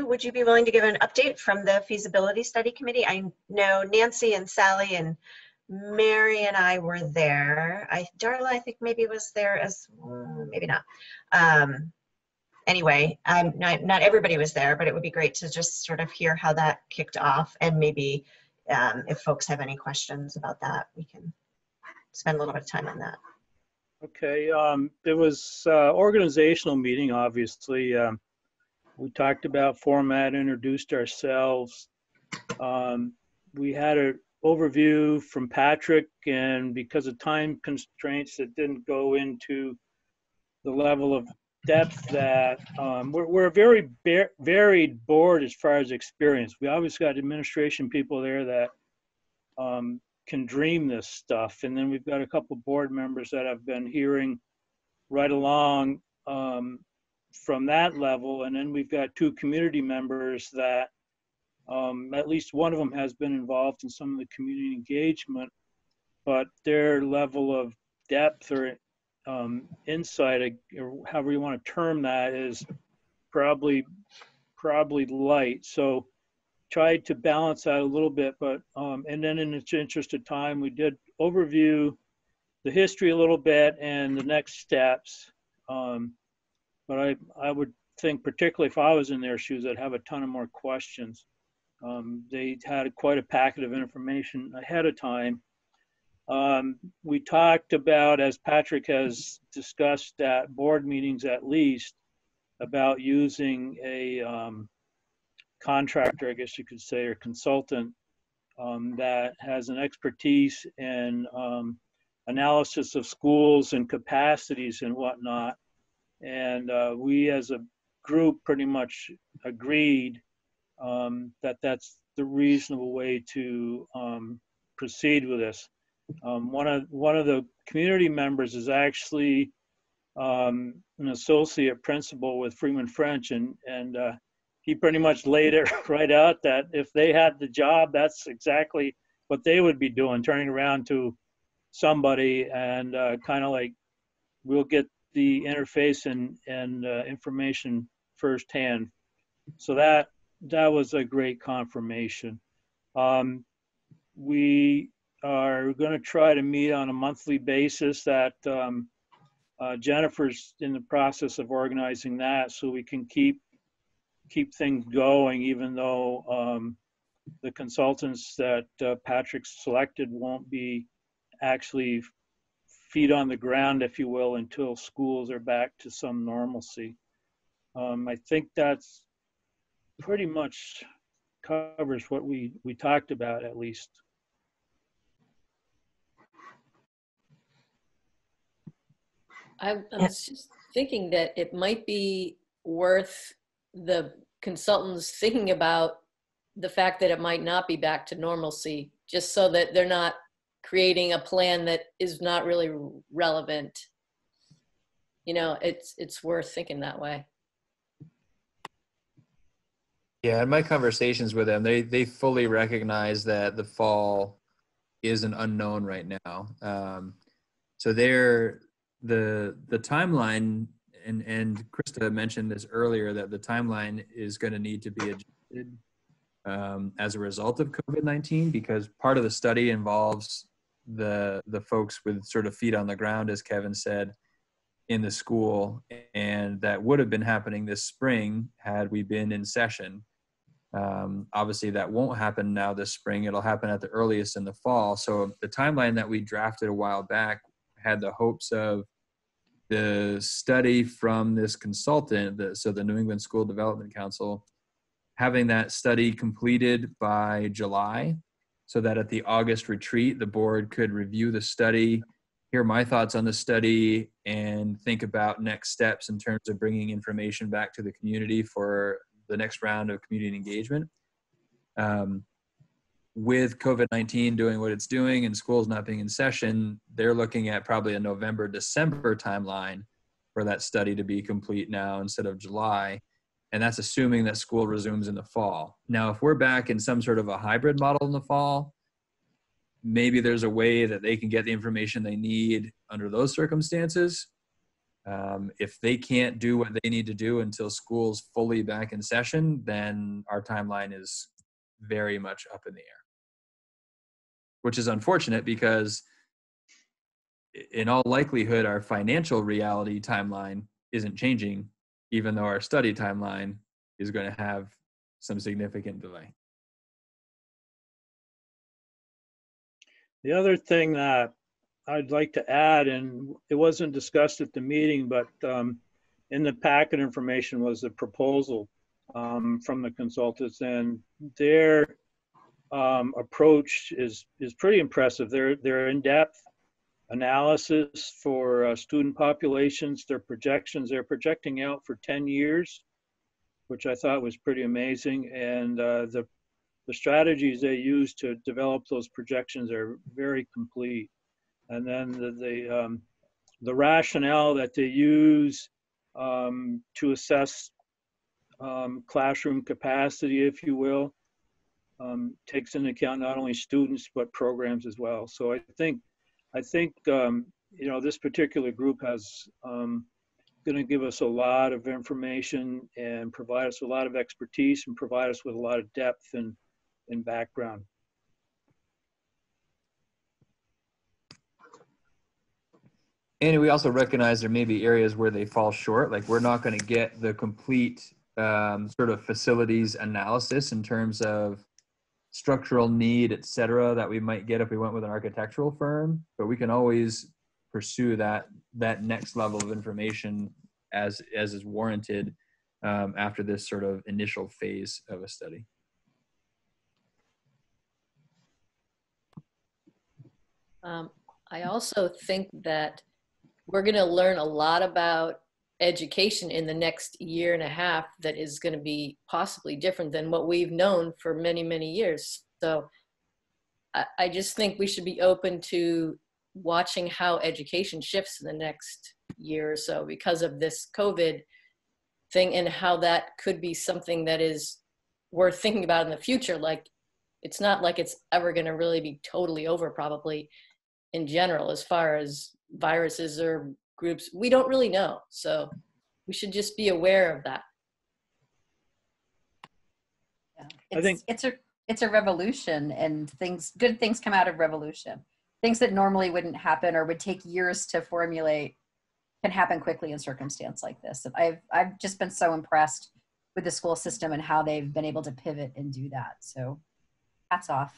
would you be willing to give an update from the feasibility study committee? I know Nancy and Sally and Mary and I were there. Darla, I think maybe was there as well, maybe not. Anyway, not everybody was there, but it would be great to just sort of hear how that kicked off, and maybe if folks have any questions about that, we can spend a little bit of time on that. Okay, it was organizational meeting, obviously. We talked about format, introduced ourselves. We had an overview from Patrick, and because of time constraints, it didn't go into the level of depth that we're a very varied board as far as experience. We obviously got administration people there that can dream this stuff, and then we've got a couple of board members that have been hearing right along from that level, and then we've got 2 community members that at least one of them has been involved in some of the community engagement, but their level of depth or insight, or however you want to term that, is probably light. So tried to balance that a little bit, but and then in the interest of time, we did overview the history a little bit and the next steps. But I would think, particularly if I was in their shoes, I'd have a ton of more questions. They had quite a packet of information ahead of time. We talked about, as Patrick has discussed at board meetings at least, about using a contractor, I guess you could say, or consultant that has an expertise in analysis of schools and capacities and whatnot. And we as a group pretty much agreed that that's the reasonable way to proceed with this. One of the community members is actually an associate principal with Freeman French, and he pretty much laid it right out that if they had the job, that's exactly what they would be doing, turning around to somebody and kind of like, we'll get the interface and information firsthand. So that was a great confirmation. We are going to try to meet on a monthly basis. That Jennifer's in the process of organizing that, so we can keep things going, even though the consultants that Patrick selected won't be actually feet on the ground, if you will, until schools are back to some normalcy. I think that's pretty much covers what we talked about, at least. I was just thinking that it might be worth the consultants thinking about the fact that it might not be back to normalcy, just so that they're not creating a plan that is not really relevant. You know, it's worth thinking that way. Yeah, in my conversations with them, they fully recognize that the fall is an unknown right now. So the timeline, and Krista mentioned this earlier, that the timeline is going to need to be adjusted as a result of COVID-19, because part of the study involves the folks with sort of feet on the ground, as Kevin said, in the school, and that would have been happening this spring had we been in session. Obviously that won't happen now this spring. It'll happen at the earliest in the fall. So the timeline that we drafted a while back had the hopes of the study from this consultant, so the New England School Development Council, having that study completed by July, so that at the August retreat, the board could review the study, hear my thoughts on the study, and think about next steps in terms of bringing information back to the community for the next round of community engagement. With COVID-19 doing what it's doing and schools not being in session, they're looking at probably a November, December timeline for that study to be complete now instead of July. And that's assuming that school resumes in the fall. Now, if we're back in some sort of a hybrid model in the fall, maybe there's a way that they can get the information they need under those circumstances. If they can't do what they need to do until school's fully back in session, then our timeline is very much up in the air, which is unfortunate because in all likelihood, our financial reality timeline isn't changing, even though our study timeline is going to have some significant delay. The other thing that I'd like to add, and it wasn't discussed at the meeting, but in the packet information was a proposal from the consultants, and their approach is pretty impressive. They're in-depth analysis for student populations, their projections. They're projecting out for 10 years, which I thought was pretty amazing. And the strategies they use to develop those projections are very complete. And then the rationale that they use to assess classroom capacity, if you will, takes into account not only students but programs as well. So I think you know, this particular group has going to give us a lot of information and provide us a lot of expertise and provide us with a lot of depth and background. And we also recognize there may be areas where they fall short. Like we're not going to get the complete sort of facilities analysis in terms of structural need, et cetera, that we might get if we went with an architectural firm, but we can always pursue that next level of information as is warranted after this sort of initial phase of a study. I also think that we're going to learn a lot about education in the next year and a half that is going to be possibly different than what we've known for many, many years. So I just think we should be open to watching how education shifts in the next year or so because of this COVID thing and how that could be something that is worth thinking about in the future. Like, it's not like it's ever going to really be totally over probably in general as far as viruses or groups. We don't really know. So we should just be aware of that. Yeah. It's a revolution, and good things come out of revolution. Things that normally wouldn't happen or would take years to formulate can happen quickly in circumstance like this. I've just been so impressed with the school system and how they've been able to pivot and do that. So hats off.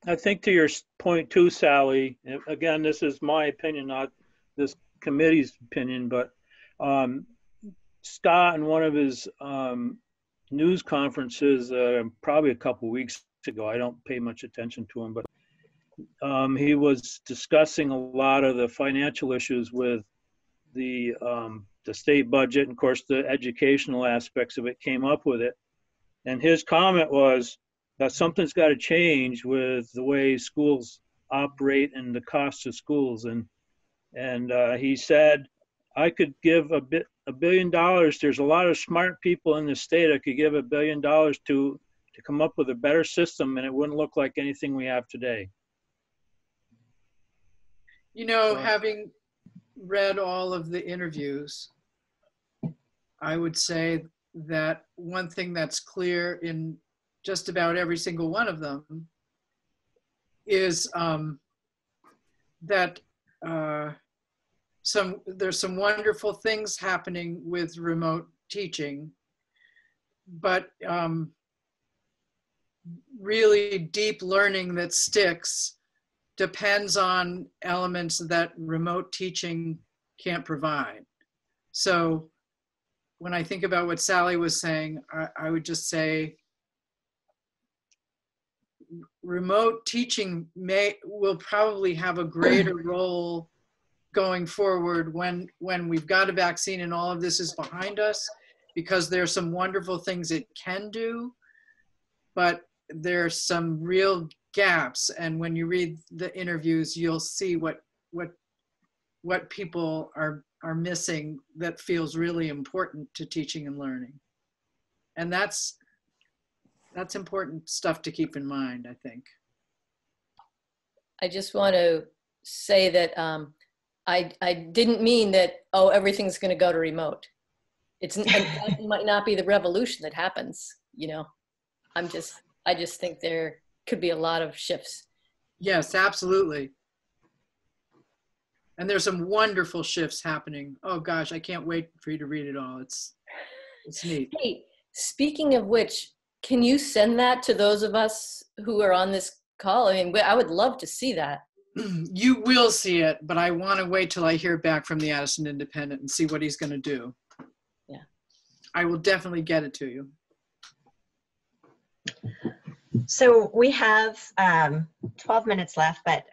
I think to your point too, Sally, again, this is my opinion, not this committee's opinion, but Scott in one of his news conferences probably a couple weeks ago, I don't pay much attention to him, but he was discussing a lot of the financial issues with the state budget, and of course the educational aspects of it came up with it. And his comment was that something's got to change with the way schools operate and the cost of schools. And he said, I could give $1 billion. There's a lot of smart people in the state I could give $1 billion to come up with a better system, and it wouldn't look like anything we have today. You know, having read all of the interviews, I would say that one thing that's clear in just about every single one of them is that there's some wonderful things happening with remote teaching, but really deep learning that sticks depends on elements that remote teaching can't provide. So when I think about what Sally was saying, I would just say remote teaching will probably have a greater role going forward when we've got a vaccine and all of this is behind us, because there's some wonderful things it can do, but there's some real gaps. And when you read the interviews, you'll see what people are missing that feels really important to teaching and learning. And that's important stuff to keep in mind, I think. I just want to say that I didn't mean that, oh, everything's going to go to remote. That might not be the revolution that happens, you know. I just think there could be a lot of shifts. Yes, absolutely. And there's some wonderful shifts happening. Oh gosh, I can't wait for you to read it all. It's neat. Hey, speaking of which, can you send that to those of us who are on this call? I mean, I would love to see that. You will see it, but I want to wait till I hear back from the Addison Independent and see what he's going to do. Yeah. I will definitely get it to you. So we have 12 minutes left, but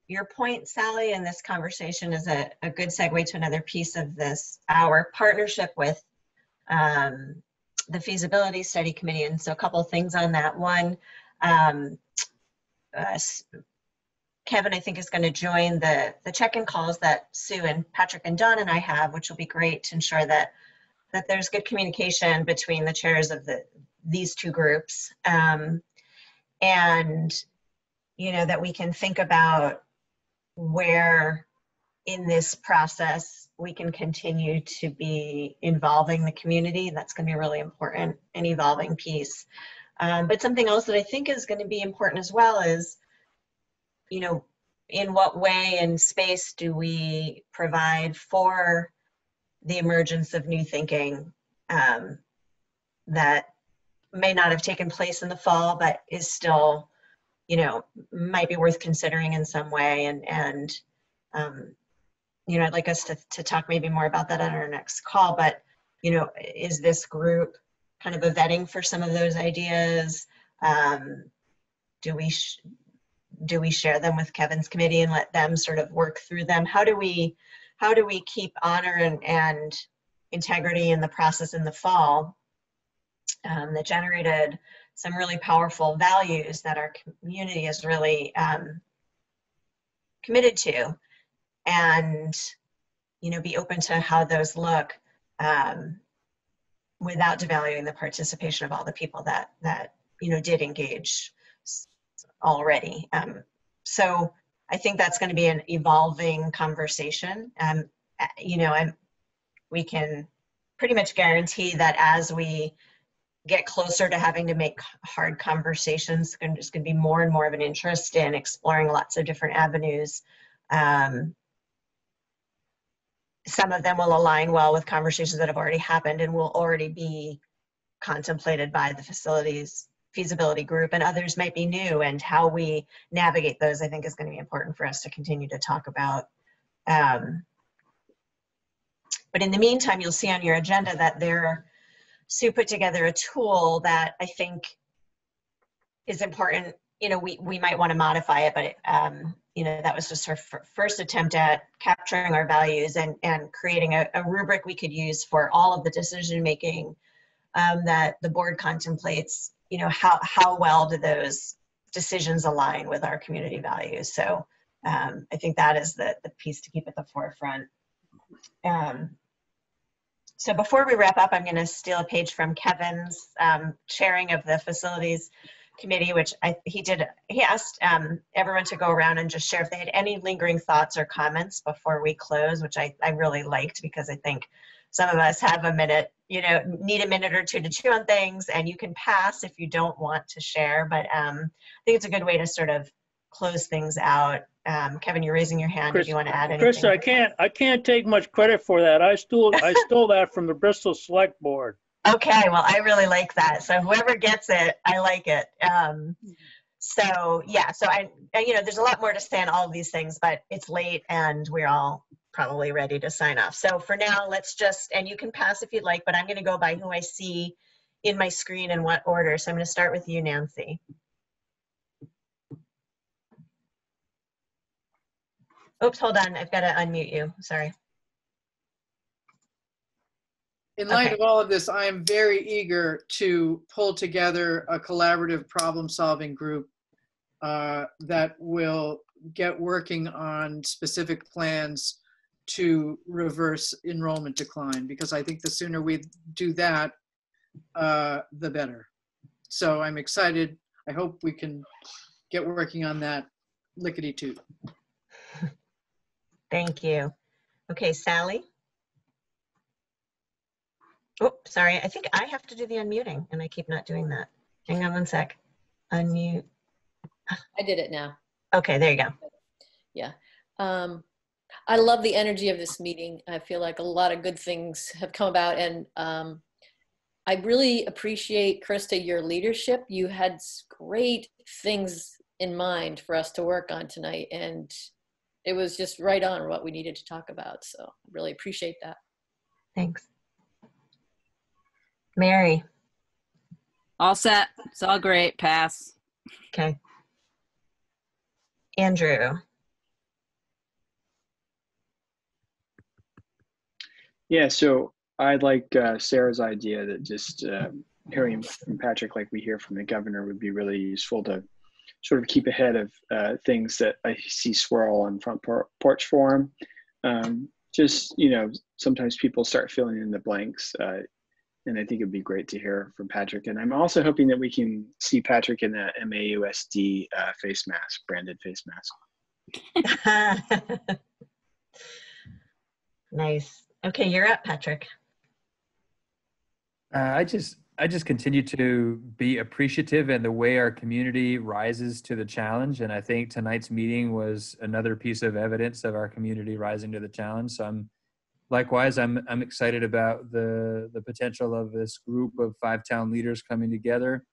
your point, Sally, in this conversation is a good segue to another piece of this, our partnership with the Feasibility Study Committee. And so a couple of things on that. One, Kevin, I think, is going to join the check-in calls that Sue and Patrick and Don and I have, which will be great to ensure that there's good communication between the chairs of these two groups. And, you know, that we can think about where in this process we can continue to be involving the community. That's going to be a really important and evolving piece. But something else that I think is going to be important as well is, you know, in what way and space do we provide for the emergence of new thinking that may not have taken place in the fall, but is still, you know, might be worth considering in some way. And you know, I'd like us to talk maybe more about that on our next call, but, you know, is this group kind of a vetting for some of those ideas? Do we share them with Kevin's committee and let them sort of work through them? How do we keep honor and integrity in the process in the fall that generated some really powerful values that our community is really committed to, and, you know, be open to how those look without devaluing the participation of all the people that you know, did engage already. So I think that's going to be an evolving conversation. You know, we can pretty much guarantee that as we get closer to having to make hard conversations, there's going to be more and more of an interest in exploring lots of different avenues. Some of them will align well with conversations that have already happened and will already be contemplated by the facilities feasibility group, and others might be new, and how we navigate those, I think, is going to be important for us to continue to talk about. But in the meantime, you'll see on your agenda that Sue put together a tool that I think is important. You know, we might want to modify it, but you know, that was just her first attempt at capturing our values and creating a rubric we could use for all of the decision making that the board contemplates. You know, how well do those decisions align with our community values? So I think that is the piece to keep at the forefront. So before we wrap up, I'm going to steal a page from Kevin's chairing of the facilities committee, which he asked everyone to go around and just share if they had any lingering thoughts or comments before we close, which I really liked, because I think some of us have a minute, you know, need a minute or two to chew on things, and you can pass if you don't want to share. But I think it's a good way to sort of close things out. Kevin, you're raising your hand. If you want to add anything. Krista, I can't take much credit for that. I stole that from the Bristol Select Board. Okay, well, I really like that. So whoever gets it, I like it. So yeah, so I you know, there's a lot more to say on all of these things, but it's late and we're all probably ready to sign off. So for now, let's just, and you can pass if you'd like, but I'm going to go by who I see in my screen in what order. So I'm going to start with you, Nancy. Oops, hold on. I've got to unmute you. Sorry. In light of all of this, I am very eager to pull together a collaborative problem-solving group that will get working on specific plans to reverse enrollment decline, because I think the sooner we do that, the better. So I'm excited. I hope we can get working on that lickety-toot. Thank you. Okay, Sally. Oh, sorry. I think I have to do the unmuting and I keep not doing that. Hang on one sec. Unmute. I did it now. Okay, there you go. Yeah. I love the energy of this meeting. I feel like a lot of good things have come about, and I really appreciate, Krista, your leadership. You had great things in mind for us to work on tonight, and it was just right on what we needed to talk about. So I really appreciate that. Thanks. Mary. All set. It's all great. Pass. Okay. Andrew. Yeah, so I like Sarah's idea that just hearing from Patrick like we hear from the governor would be really useful to sort of keep ahead of things that I see swirl on front porch forum. Just, you know, sometimes people start filling in the blanks, and I think it'd be great to hear from Patrick. And I'm also hoping that we can see Patrick in that MAUSD face mask, branded face mask. Nice. Okay, you're up, Patrick. I just continue to be appreciative in the way our community rises to the challenge. And I think tonight's meeting was another piece of evidence of our community rising to the challenge. So I'm excited about the potential of this group of 5 town leaders coming together.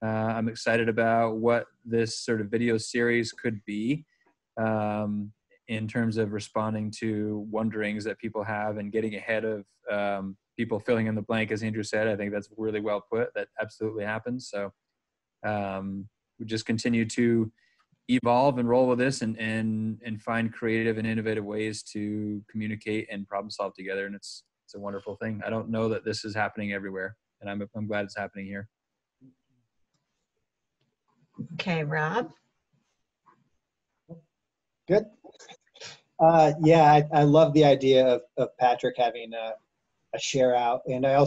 I'm excited about what this sort of video series could be in terms of responding to wonderings that people have and getting ahead of people filling in the blank, as Andrew said. I think that's really well put. That absolutely happens. So we just continue to evolve and roll with this and find creative and innovative ways to communicate and problem solve together. And it's a wonderful thing. I don't know that this is happening everywhere, and I'm glad it's happening here. Okay, Rob. Good. Yeah, I love the idea of Patrick having a share out. And I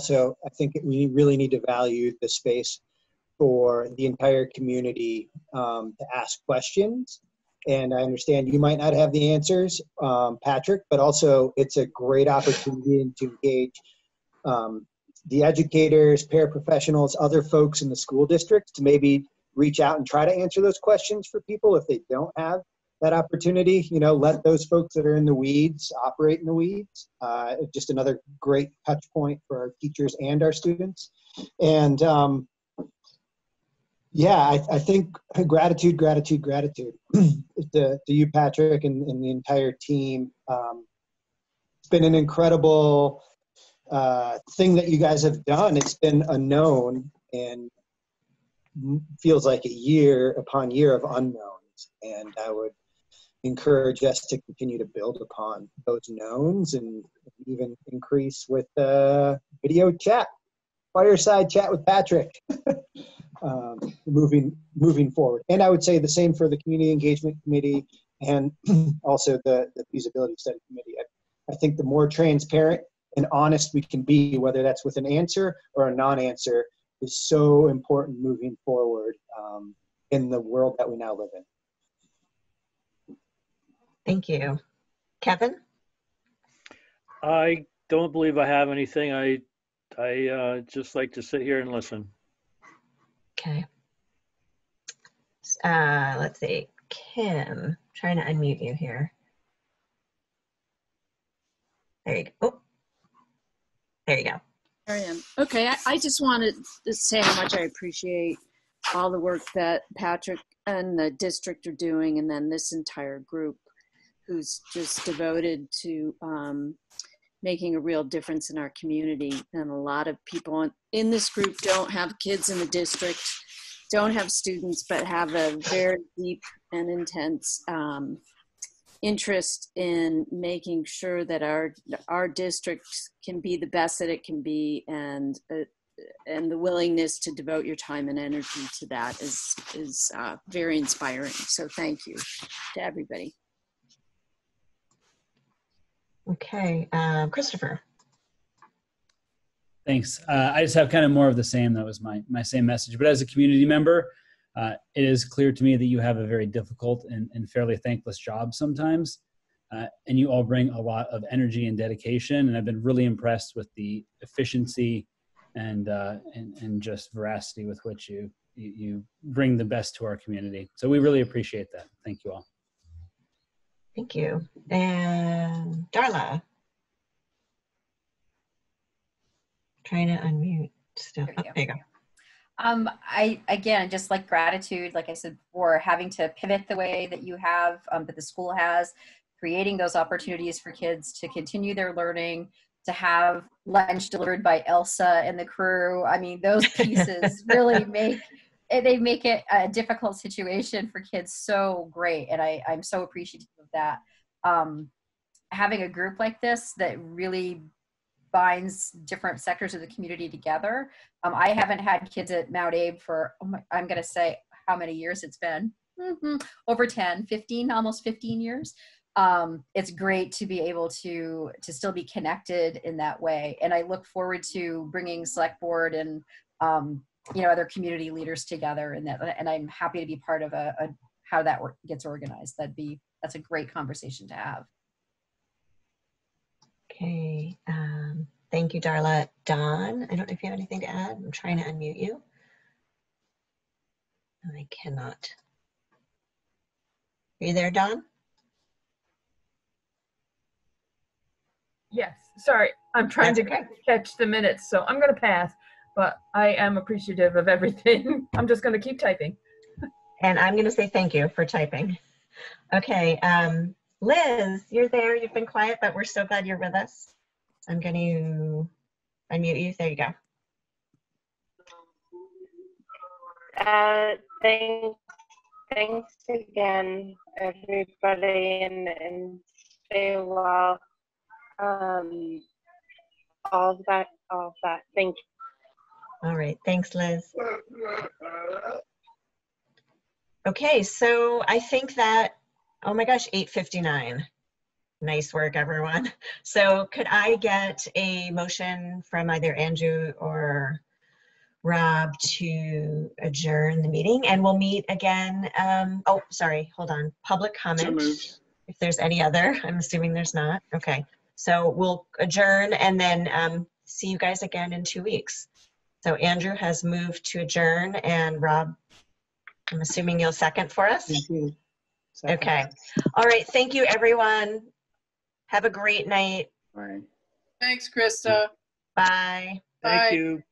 think we really need to value the space for the entire community to ask questions. And I understand you might not have the answers, Patrick, but also it's a great opportunity to engage the educators, paraprofessionals, other folks in the school districts to maybe reach out and try to answer those questions for people if they don't have that opportunity. You know, let those folks that are in the weeds operate in the weeds. Just another great touch point for our teachers and our students. And yeah, I think gratitude to you, Patrick, and the entire team. It's been an incredible thing that you guys have done. It's been unknown and feels like a year upon year of unknowns. And I would encourage us to continue to build upon those knowns and even increase with video chat, fireside chat with Patrick, moving forward. And I would say the same for the Community Engagement Committee and also the Feasibility Study Committee. I think the more transparent and honest we can be, whether that's with an answer or a non-answer, is so important moving forward in the world that we now live in. Thank you. Kevin? I don't believe I have anything. I just like to sit here and listen. Okay. Let's see. Kim, trying to unmute you here. There you go. Oh, there you go. There I am. Okay, I just wanted to say how much I appreciate all the work that Patrick and the district are doing, and then this entire group who's just devoted to making a real difference in our community. And a lot of people in this group don't have kids in the district, don't have students, but have a very deep and intense interest in making sure that our district can be the best that it can be, and the willingness to devote your time and energy to that is very inspiring. So thank you to everybody. Okay, Christopher. Thanks. I just have kind of more of the same. That was my same message. But as a community member, it is clear to me that you have a very difficult and fairly thankless job sometimes. and you all bring a lot of energy and dedication, and I've been really impressed with the efficiency and just veracity with which you bring the best to our community. So we really appreciate that. Thank you all. Thank you. And Darla. Trying to unmute still. Oh, there you go. I, again, just like gratitude, like I said before, having to pivot the way that you have, that the school has, creating those opportunities for kids to continue their learning, to have lunch delivered by Elsa and the crew. I mean, those pieces really make it a difficult situation for kids so great. And I'm so appreciative of that. Having a group like this that really binds different sectors of the community together. I haven't had kids at Mount Abe for, I'm going to say how many years it's been. Over 10, 15, almost 15 years. It's great to be able to still be connected in that way. And I look forward to bringing select board and, other community leaders together in that. And I'm happy to be part of how that gets organized. That's a great conversation to have. Okay, thank you, Darla. Dawn, I don't know if you have anything to add. I'm trying to unmute you. I cannot. Are you there, Dawn? Yes, sorry, I'm trying to catch the minutes, so I'm gonna pass, but I am appreciative of everything. I'm just gonna keep typing. And I'm gonna say thank you for typing. Okay, Liz, you're there. You've been quiet, but we're so glad you're with us. I'm going to unmute you. There you go. Thanks again, everybody, and stay well. All of that. Thank you. All right. Thanks, Liz. Okay, so I think that, oh my gosh, 8:59. Nice work, everyone. So could I get a motion from either Andrew or Rob to adjourn the meeting? And we'll meet again. Oh, sorry, hold on. Public comment. If there's any other, I'm assuming there's not. Okay, so we'll adjourn and then see you guys again in 2 weeks. So Andrew has moved to adjourn, and Rob, I'm assuming you'll second for us? Thank you. Okay. All right. Thank you, everyone. Have a great night. Bye. Thanks, Krista. Bye. Thank you.